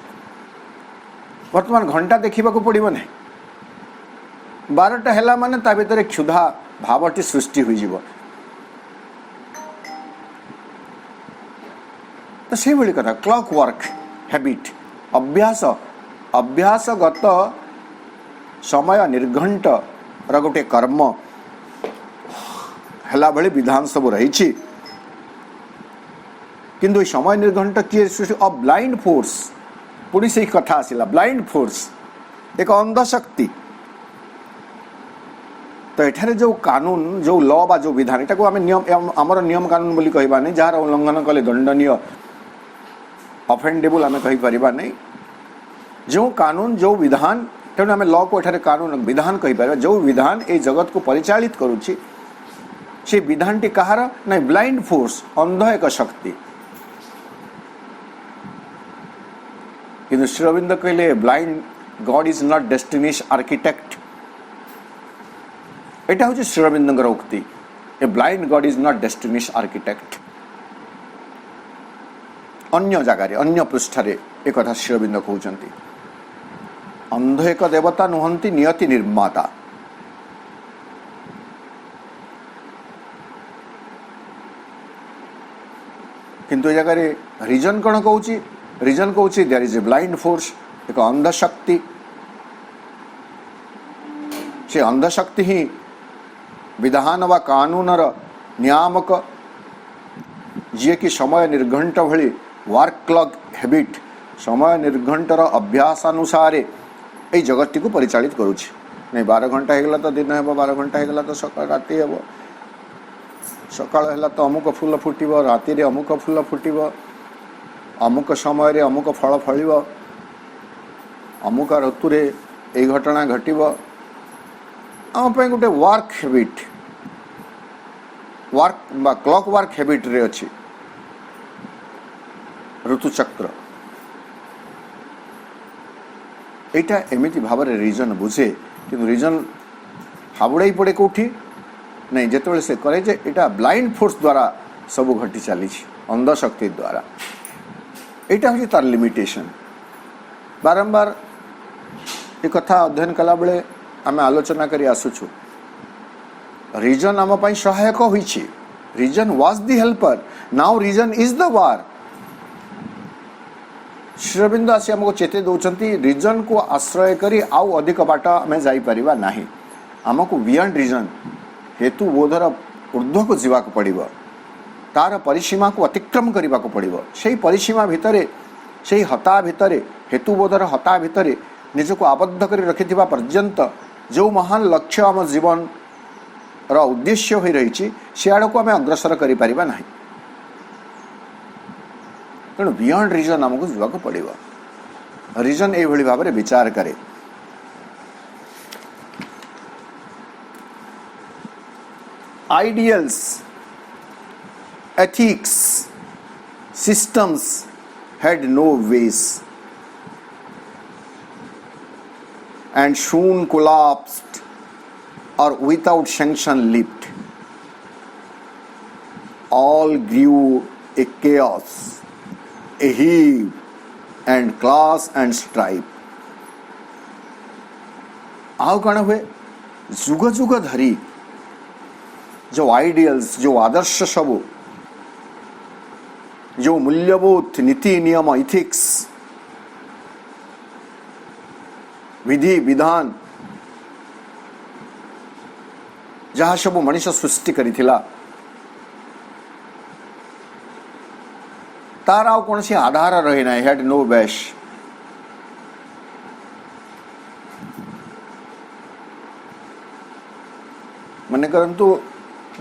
वर्तमान घंटा देखा पड़ो ना। 12टा है माने ता भितर क्षुधा भावटी सृष्टि हो। तो से भाई कथा क्लॉक वर्क हैबिट अभ्यासगत समय निर्घंट र गोटे कर्म है भाई विधान सब रही। किंतु समय निर्घंट किए सृष्टि अ ब्लाइंड फोर्स। पुणी से कथा आसला ब्लाइंड फोर्स एक अंध शक्ति। तो एठारे जो कानून जो लॉ बा जो विधान एटा को आम नियम आमर नियम कानून बोली कहबा नहीं, जार उल्लंघन कले दंडनीय अफेंडेबल आम कहीपर नहीं। जो कानून जो विधान तेणु आम लॉ को एठारे कानून विधान कहीपर। जो विधान ए जगत को परिचालित करुच्ची से विधान टी कहार ना ब्लाइंड फोर्स, अंध एक शक्ति। किंतु श्री अरविंद कहले blind god is not destiny's architect. एटा हूँ श्री अरविंद उक्ति, a blind god is not destiny's architect. अन्य जगार अन्य पृष्ठ एक श्री अरविंद कहते अंध एक देवता नुहंती नियति निर्माता। किंतु जगार रीजन कौन कहूँ, रीजन कहूँ there is a blind force, एक अंध शक्ति। से अंध शक्ति ही विधान व कानूनर नियामक, जी कि समय निर्घंट भली वर्क क्लॉक हैबिट, समय निर्घंटर अभ्यासानुसार ये जगत को परिचालित करुच्ची। नहीं 12 घंटा होगला तो दिन हे, 12 घंटा होगला तो सकाळ राति हे, सकाळ है तो अमुक फूल फुटब, राति अमुक फूल फुटब, अमुक समय अमुक फल फल, अमुक ऋतु ये घटना घटब। आम गोटे work habit, work clock work habit रे अच्छी ऋतुचक्र। एटा एमिति भाव में रीजन बुझे, कि रीजन हाबुड़ाई पड़े कौटी नहीं, जिते से करे जे एटा ब्लाइंड फोर्स द्वारा सब घटी चली, अंध शक्ति द्वारा। एटा हूँ तार लिमिटेशन। बारंबार एक कथा अध्ययन कला बेले आम आलोचना करी आसुछु। रीजन आम पाई सहायक होइछि, reason was the helper, now reason is the war. Shri Arvind आसी आमको चेते दौरान रीजन को आश्रय करी आउ अधिक बाट आम जापर ना, आमको बियॉन्ड रीजन हेतु बोधर ऊर्ध्व को जीवाक पड़िबो, तार परिसीमा को अतिक्रम करने को पड़िबो। से परिसीमा भितर, से हता भितर, हेतुबोधर हता भितर निजको आबद्ध कर रखिथिबा पर्यंत जो महान लक्ष्य आम जीवन रा उद्देश्य हो रही सियाड़ को आम अग्रसर करिपारिबा नाही। तेणु बियॉन्ड रीजन आमको जावाक पड़िबो। रीजन ए भली भाव में विचार करे। Ideals, ethics, systems had no ways and soon collapsed or without sanction leaped. All grew a chaos, a heave and class and strife. आओ कण हुए जुग जुग धरी जो आइडियल्स, जो आदर्श सबू, जो मूल्यबोध, नीति नियम, इथिक्स, विधि विधान जहाँ सब मनुष्य सृष्टि करिथिला तार आउ कौन सी आधार रही ना, हैड नो बेस। मन करंतु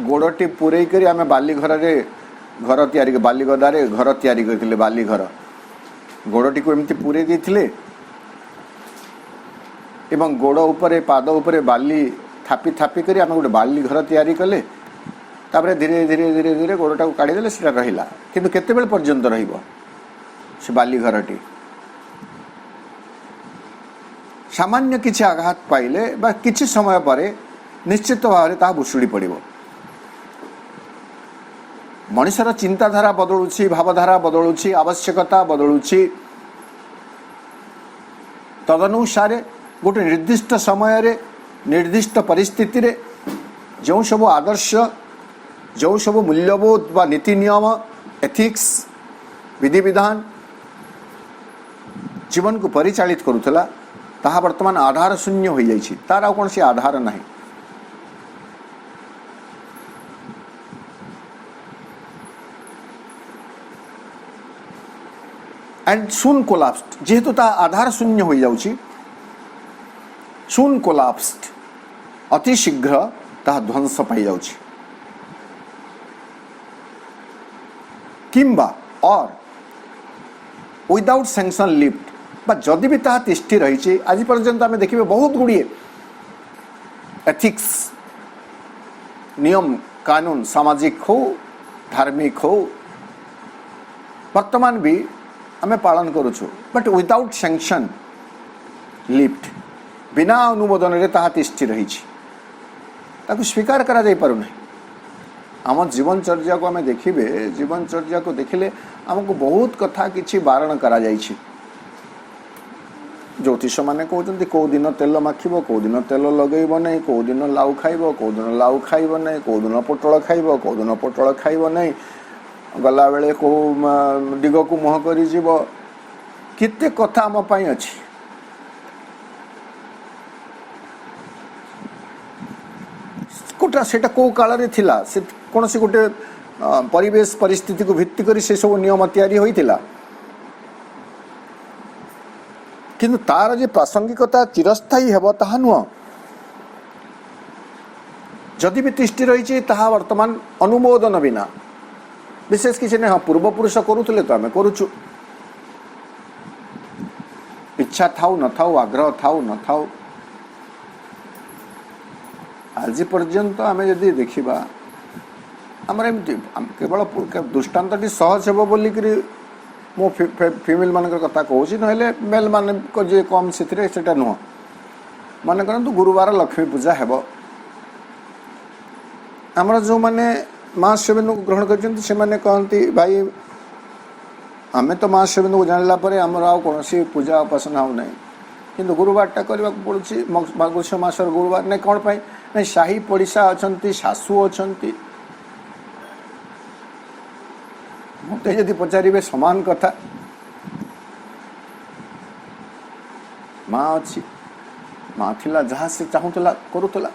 गोड़टी पूरे करी आमे बाली घर रे घर तैयारी, बाली गदारे घर तैयारी करथिले, बाली घर गोड़टी को एमती पूरे देथिले एवं गोड़ उपरे पाद उपरे बाली थापी थापी करी आमे गोटे बाली घर तैयारी कले। तापरे धीरे धीरे धीरे धीरे गोड़टा को काढ़ी देले, सेटा रहिला। किंतु केते बेल पर्यंत रहिबो से बाली घरटी? सामान्य किछि आघात पाइले बा किछि समय परे निश्चित भाव में ता भुशुड़ी पड़िबो। मनुष्यर चिंताधारा बदलुची, भावधारा बदलुची, आवश्यकता बदलुची। तदनुसार गोटे निर्दिष्ट समय रे, निर्दिष्ट परिस्थिति रे जो सब आदर्श, जो सब मूल्यबोध व नीति नियम, एथिक्स, विधि विधान जीवन को परिचालित करुथला ताहा वर्तमान आधार शून्य हो जाइछि। तार आ कौन सी आधार नहीं। एंड सुन कोलाप्स्ड, जेहेतु ता आधार शून्य हो जाउछि, सुन कोलाप्स्ड अति शीघ्र ता ध्वंस पाई जाउछि। किंबा और विदाउट सैंक्शन लिफ्ट, बा जदि भी ताहा तिष्ठि रही, आज पर्यंत आम देखिए बहुत गुड़िए एथिक्स, नियम कानून सामाजिक हो, धार्मिक हो, वर्तमान भी आम पालन करुचु बट विदाउट सैंक्शन लिफ्ट बिना अनुमोदन रे ताहा तिष्ठि रही स्वीकार करा जाई पारु नहीं। आम जीवनचर्या को आम देखिए जीवनचर्या को देखिले आमको बहुत कथा किछि बारण करा जाइछि। ज्योतिष माने कहते कौ दिन तेल माखिब कौ दिन तेल लगेब नहीं कौ दिन लाउ खाइब कौ दिन लाउ खाइब नहीं कौ दिन पोटल खाइब कौ दिन पोटल खाइब नहीं गला बेले कौ दिग को मुह करी जीव केते कथा आम पाई अछि। कोटा सेटा को काल रे थिला से कौन सी गोटे परिवेश परिस्थिति को भित्ति करी से सब नियम तैयारी होइथिला किंतु तार जे प्रासंगिकता चिरस्थायी हेब ताहा नुह जदि भी तिष्ठि रही ताहा वर्तमान अनुमोदन बिना विशेष किसी नहीं। हाँ पूर्वपुरुष करुले तो आम करुचु इच्छा थाउ न थाउ आग्रह थाउ न थाउ आज पर्यंत आम जदि देखा आमर एमती केवल दृष्टांत सहज हेब बोलिक मो फिमेल मान कथा कहूँ ना मेल मान जे कम से नुह मन करूँ गुरुवार लक्ष्मी पूजा हेब आमर जो मैंने माँ सेवन को ग्रहण कर कहती भाई आम तो माँ सेवन को जानला आमर आ कौन पूजा उपासना हो ना कि गुरुवारटा करने पड़ुछि मार्गशीर्ष मासर गुरुवार नहीं कौन पाई नहीं साही पड़िशा अच्छा शाशु अच्छा मत यदि पचारे समान कथा माँ अच्छी माँ थिला जहाँ से चाहूला करूला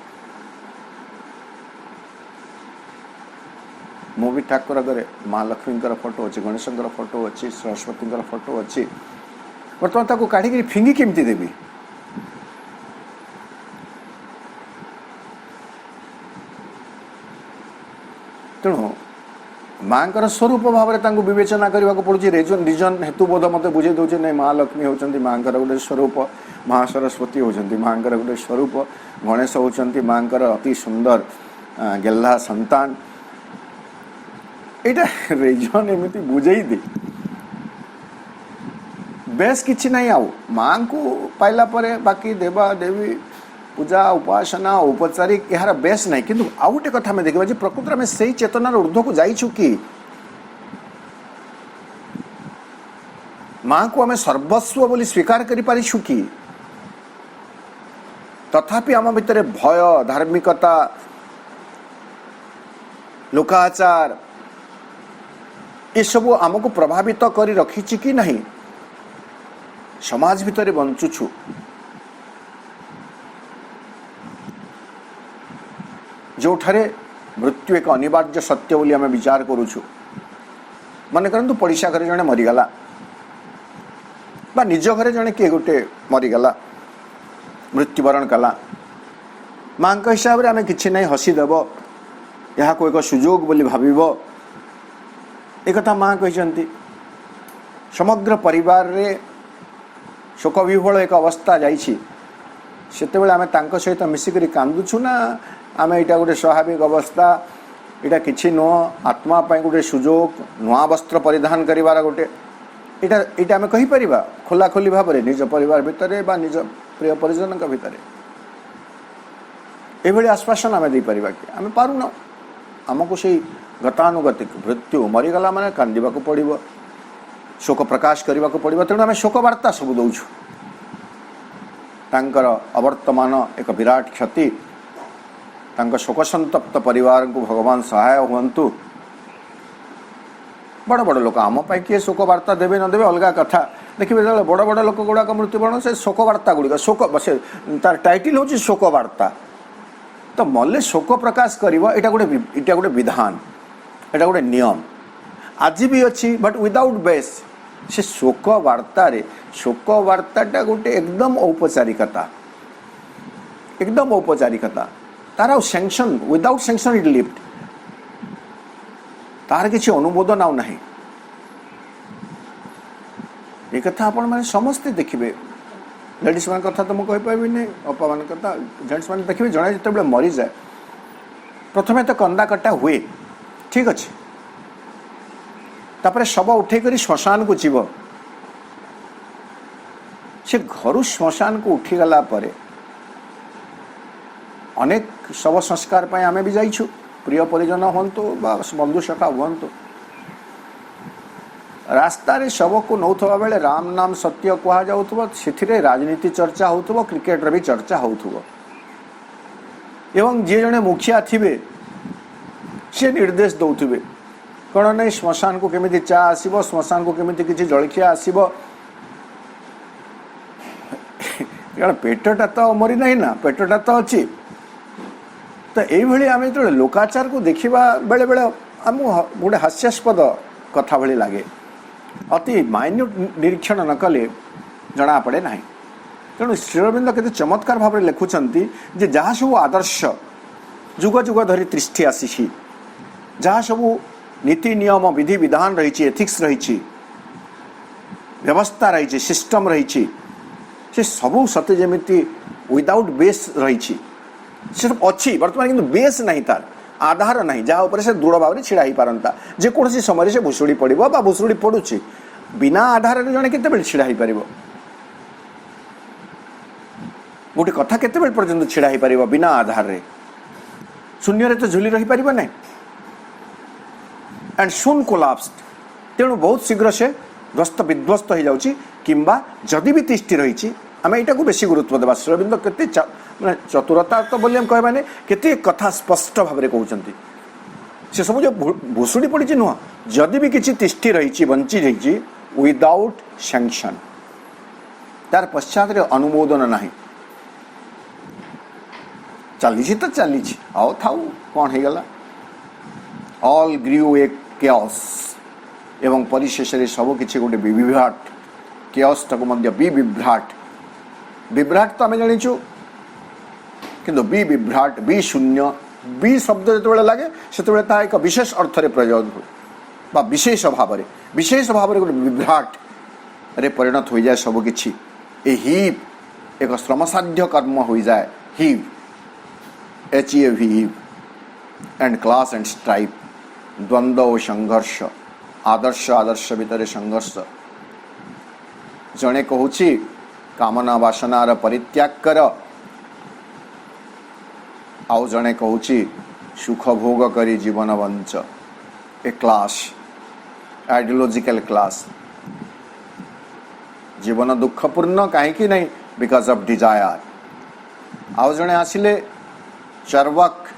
मु भी ठाकुर आगे माँ लक्ष्मी फोटो अच्छी गणेश फोटो अच्छी सरस्वती फोटो अच्छी बर्तमान ताको काढ़ी फिंगी केमती देवी तेणु माँ स्वरूप भाव में विवेचना करने को पड़ुछि रिजन हेतु बोध मत बुझे दौर नहीं माँ लक्ष्मी होती माँ गोटे स्वरूप माँ सरस्वती होती माँ गोटे स्वरूप गणेश होती माँ अति सुंदर गेल्हा संतान यहाँ रिजन एमती बुझे दे बेस किछि नहीं आउ माँ को पाइला परे बाकी देवा देवी पूजा उपासना औपचारिक यार बेस नहीं किंतु आउ गोटे कथा में देखा प्रकृत में से चेतनार ऊर्ध्व को जाइछु कि माँ को आम सर्वस्व बोली स्वीकार करि पारिछु कि तथापि आम भितर भय धार्मिकता लोकाचार ये सब आमको प्रभावित करी रखिछि कि नहीं समाज भितर बंचुछु जो ठारे मृत्यु एक अनिवार्य सत्य बोली आम विचार करुछु मन करंतु पड़िशा घरे जने मरीगला बा निज घरे जने किए गोटे मरीगला मृत्युवरण कला माँ हिसाब से आम कि ना हसीदेव यहाँ को एक सुजोग बोली भाव एक माँ कहते समग्र परिवार रे शोक विह्वल एक अवस्था जाइए आम सहित मिसिक कांदुछु ना आम यहाँ गोटे स्वाभाविक अवस्था यहाँ कि नुह आत्मा गोटे सुजोग नुआ वस्त्र परिधान करार गोटे यहाँ आम कहीपर खोला खोली भाव में निज परिवार भितर बा निज प्रिय परिजन भितर ये आश्वासन आम दे पार कि आम पारुन आमको से गतानुगतिक मृत्यु मरीगला माने कांदिबा को पड़िबो शोक प्रकाश करने को पड़ो तेणु आम शोक वार्ता सब दौचु तांकर अवर्तमान एक विराट क्षति तांक शोक संतप्त परिवार को भगवान सहाय हुंतु बड़ बड़ लोक आम किए शोक वार्ता देवे न देवे अलग कथा देखिए जो बड़ बड़ लोक गुड़ाक मृत्युवरण से शोक वार्ता गुड़िक शोक से तार टाइटिल हूँ शोक वार्ता तो मल्ले शोक प्रकाश करवा यहाँ गोटे विधान यहाँ गोटे नियम आज भी अच्छी बट विदाउट बेस से शोक वार्ताटा गोटे एकदम औपचारिकता तार sanction without sanction it lift तार किसी अनुमोदन आउ नहीं ये कथा आपण मैंने समस्ते देखिए लेडीज मान कथा तो मुझे कहीपर नहीं अपा मान कथा जेंट्स मैंने देखिए जड़े जो मरी जाए प्रथम तो कंदा कटा हुए ठीक अच्छे तापर शव उठे कर श्मशान को जीव से घर श्मशान को उठीगला अनेक शव संस्कार पर आम भी जाइछु प्रिय परिजन हूँ बंधु सखा हूँ रास्ता रे शव को नौथवा बेले राम नाम सत्य कह जाउथबो से राजनीति चर्चा होउथबो क्रिकेट रे भी चर्चा होउथबो एवं जे जने मुखिया थिबे से निर्देश दौथिबे कौन नहीं श्मशान को केमिति चा आसीबो श्मशान को केमिति किछि जलखिया आसीबो कारण पेटटा तो मरी नहीं ना पेटटा तो अच्छी तो यही आम जो लोकाचार को देखा बेले बेले आम गोटे हास्यास्पद कथा भली लगे अति माइन्यूट निरीक्षण न कले जना पड़े ना तेणु श्रीअरविंद केते चमत्कार भाव में लिखुंट जहाँ सब आदर्श जुग जुग धरी त्रिष्ठी आसी जहाँ सब नीति नियम विधि विधान रही एथिक्स रही व्यवस्था रही सिस्टम रही से सबू सत्य जमी विदाउट बेस रही सिर्फ अच्छी बर्तमान किंतु बेस नहीं तार आधार नहीं जहाँ ऊपर से दृढ़ भाव में छिड़ा ही पारंता जेकोसी समय से भुशुड़ी पड़ो बा भुशुड़ी पड़ुची बिना आधार जड़े केते छिड़ा ही पार गोटे कथा केते पर्यंत छिड़ा ही पार बिना आधार रे शून्य रे तो झुली रही पार नहीं एंड सुन कोलाप्स्ड तेणु बहुत शीघ्र से ध्वस्त विध्वस्त हो जाउची किंबा जदि भी तिष्ठी रही आम यहाँ को बेसी गुरुत्व देवा श्रीअरविंद केते माने चतुरता तो बोली कहबाने केते कथा स्पष्ट भाव में कहते से सब जो भुशुड़ी पड़ी नुह जदि भी किसी तिष्ठी रही बंची रही विदाउट सैंक्शन तार पश्चात अनुमोदन ना चली तो चली आओ था कौन हो गला ऑल ग्रीव ए केओस एवं परिशेष सब किसी गोटे विभ्राट केओस टाक विभ्राट विभ्राट तो आम जाचु किंतु विभ्राट बी शून्य बी शब्द जो लगे से एक विशेष अर्थ रे प्रयोग हुए विशेष भाव में गोटे विभ्राट रे परिणत हो जाए सब किछि ए हीव एक श्रमसाध्य कर्म हो जाए heave HEAV and class and stripe द्वंद्व और संघर्ष आदर्श आदर्श भितर संघर्ष जड़े कहूँ कामना वासनार परित्याग कर आउ जड़े कहूँ सुख भोग करी जीवन वंच ए क्लास आइडियोलॉजिकल क्लास जीवन दुखपूर्ण कहीं नहीं बिकॉज ऑफ डिजायर आउ जड़े आसिले चर्वक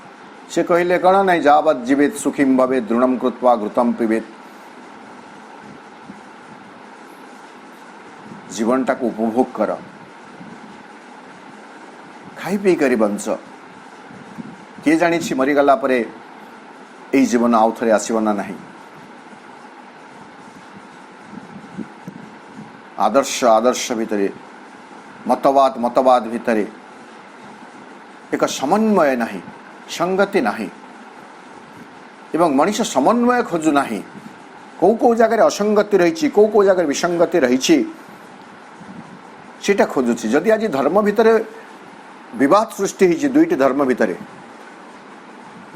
से कहले कौन नहीं जावत जीवित सुखीम भवे दृढ़ कृत्वा घृतम पिबेत जीवन टाक उपभोग कर खाई पी कर बंच किए जानी मरीगला यही जीवन आउ थे आसब ना नहीं आदर्श आदर्श भितर मतवाद मतवाद भितर एक समन्वय नहीं संगति नहीं एवं मनीष समन्वय खोजु नहीं कौ जगह असंगति रही कौ जगह विसंगति रही सीटा खोजुची जदि आज धर्म भितर विवाद सृष्टि होती दुईटी धर्म भितर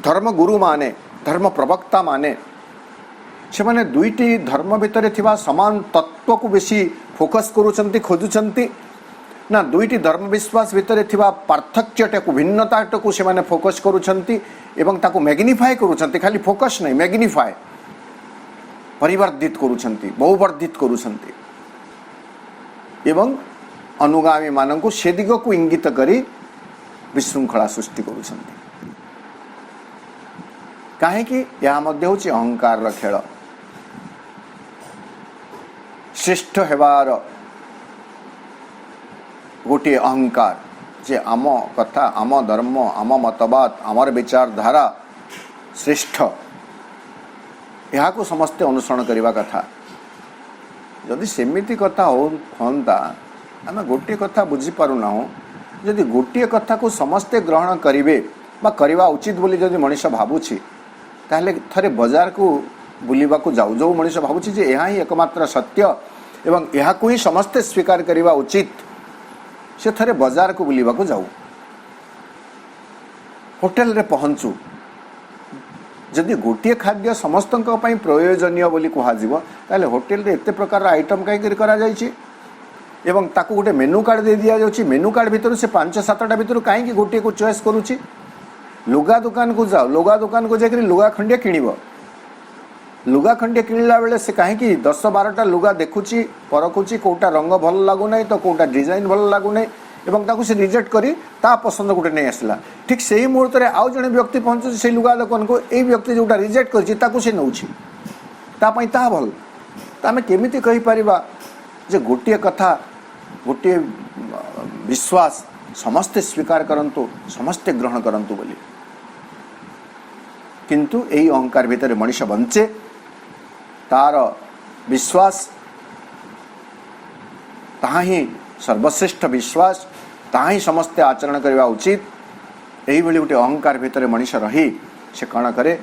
धर्म गुरु माने धर्म प्रवक्ता माने से माने दुईटी धर्म भितर थिबा समान तत्व को बेसी फोकस करूछंती खोजुछंती ना दुईटी धर्म विश्वास भितर थिबा पार्थक्यटा को भिन्नताटा को से माने फोकस करूछंती एवं ताको मैग्निफाई करूछंती खाली फोकस नहीं मैग्निफाई परिवर्धित करूछंती बहुवर्धित करूछंती एवं अनुगामी मानन को से दिग को इंगित करी विशृंखला सृष्टि करूछंती काहे कि यह मध्य होची अहंकार खेल श्रेष्ठ हेबार गोटे अहंकार जे आम कथा आम धर्म आम मतवाद आमर विचारधारा श्रेष्ठ यह को समस्ते अनुसरण करने कथा जदि सेमिति कथा होता आम गोटे कथा बुझीपारुना जदि गोटे कथा को समस्ते ग्रहण करेंगे करवा उचित बोली जदि मनीष भावुछि ताहले थरे बाजार को बुलिबा को जाऊ जो मनीष भावुछि जे यहाँ ही एकमात्र सत्य एवं यहाँ को ही समस्ते स्वीकार करवा उचित से थरे बाजार को बुलिबा को जाऊ होटेल रे पहुँचू जदि गोटे खाद्य समस्त प्रयोजनीय बोली कहुब ताले होटेल रे एते प्रकार आइटम कहीं करा जाइछि एवं ताकू गोटे मेनू कार्ड दे दिया जाउछि मेनू कार्ड भितर से 5-7टा भितर कहीं गोटे को चॉइस करूछि लुगा दुकान को जाओ लुगा दुकान को जाकर लुगा खंडिया किणव लुगा खंडिया किणला बेले से कहीं 10-12टा लुगा देखुची परखुची कोटा रंग भल लगुना तो कोटा डिजाइन भल लगुना एवं ताकू से रिजेक्ट करी ता पसंद गोटे नहीं आसला ठीक से ही मुहूर्त में आउ जड़े व्यक्ति पहुंचुଛି से लुगा दुकान को ए व्यक्ति जोटा रिजेक्ट करछि ताकू से नउछि ता पई ता भल तो आम केमिति कहि परिबा जे गोटे कथा गोटे विश्वास समस्ते स्वीकार करंतु समस्ते ग्रहण करंतु बोली किंतु यही अहंकार भितर मनुष्य बंचे तार विश्वास ताहा ही सर्वश्रेष्ठ विश्वास ताहा ही समस्ते आचरण करवा उचित यही भली गोटे अहंकार भितर मनुष्य रही से कण करे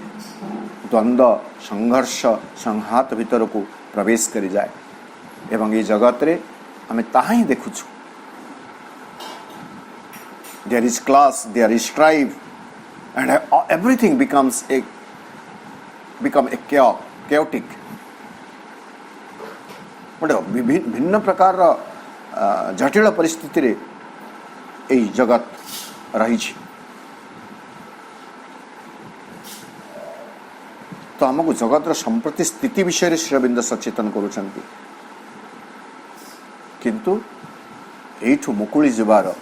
द्वंद्व संघर्ष संघात भितर को प्रवेश करी जाए एवं ये जगत रे हमें ताहा ही देखुछु there is class there is strive and everything become a chaotic गोटे भिन्न प्रकार जटिल परिस्थिति रे यही जगत रही तो हमको जगत संप्रति स्थिति विषय श्री अरविंद सचेतन करुछंती किंतु एठू मुकुली जीवार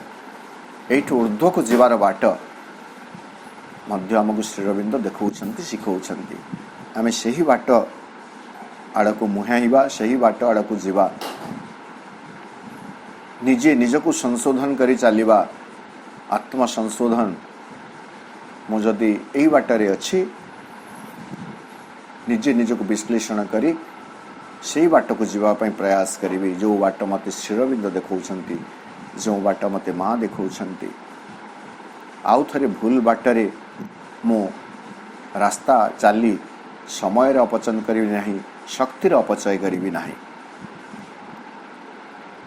एठू ऊर्ध्व को जीवार बाट मध्य आमको श्री अरविंद देखौछंती शिखौछंती आमे सही बाट आड़ को मुहाइबा सही बाट आड़ को जीवा निजे निजको संशोधन करी चलिबा आत्म संशोधन मु जदि एही बाटरे अछि निजे निजको विश्लेषण करी सही बाट को जीवा पई प्रयास करिबी जो बाट मते श्री अरविंद देखौछंती जो बाट मते मां देखौछंती आउ थरे भूल बाटरे मु रास्ता चली समय अपचन करी नहीं शक्तिर अपचय करी नहीं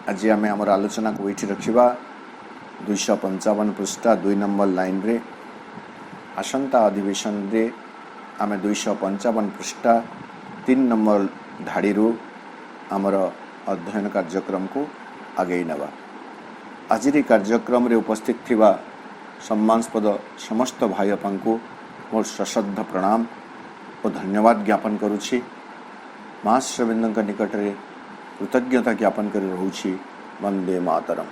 आज आम आम आलोचना को ये रखा 255 पृष्ठा 2 नंबर लाइन रे आसंता अधिवेशन रे आम 255 पृष्ठा 3 नंबर धाड़ी आमर अध्ययन कार्यक्रम को आगे नवा आज कार्यक्रम रे उपस्थित थिबा सम्मानस्पद समस्त भाई अपन को मोर सश्रद्ध प्रणाम और धन्यवाद ज्ञापन करुछि मां श्री अरविंद निकट रे कृतज्ञता ज्ञापन कर रहूछि वंदे मातरम।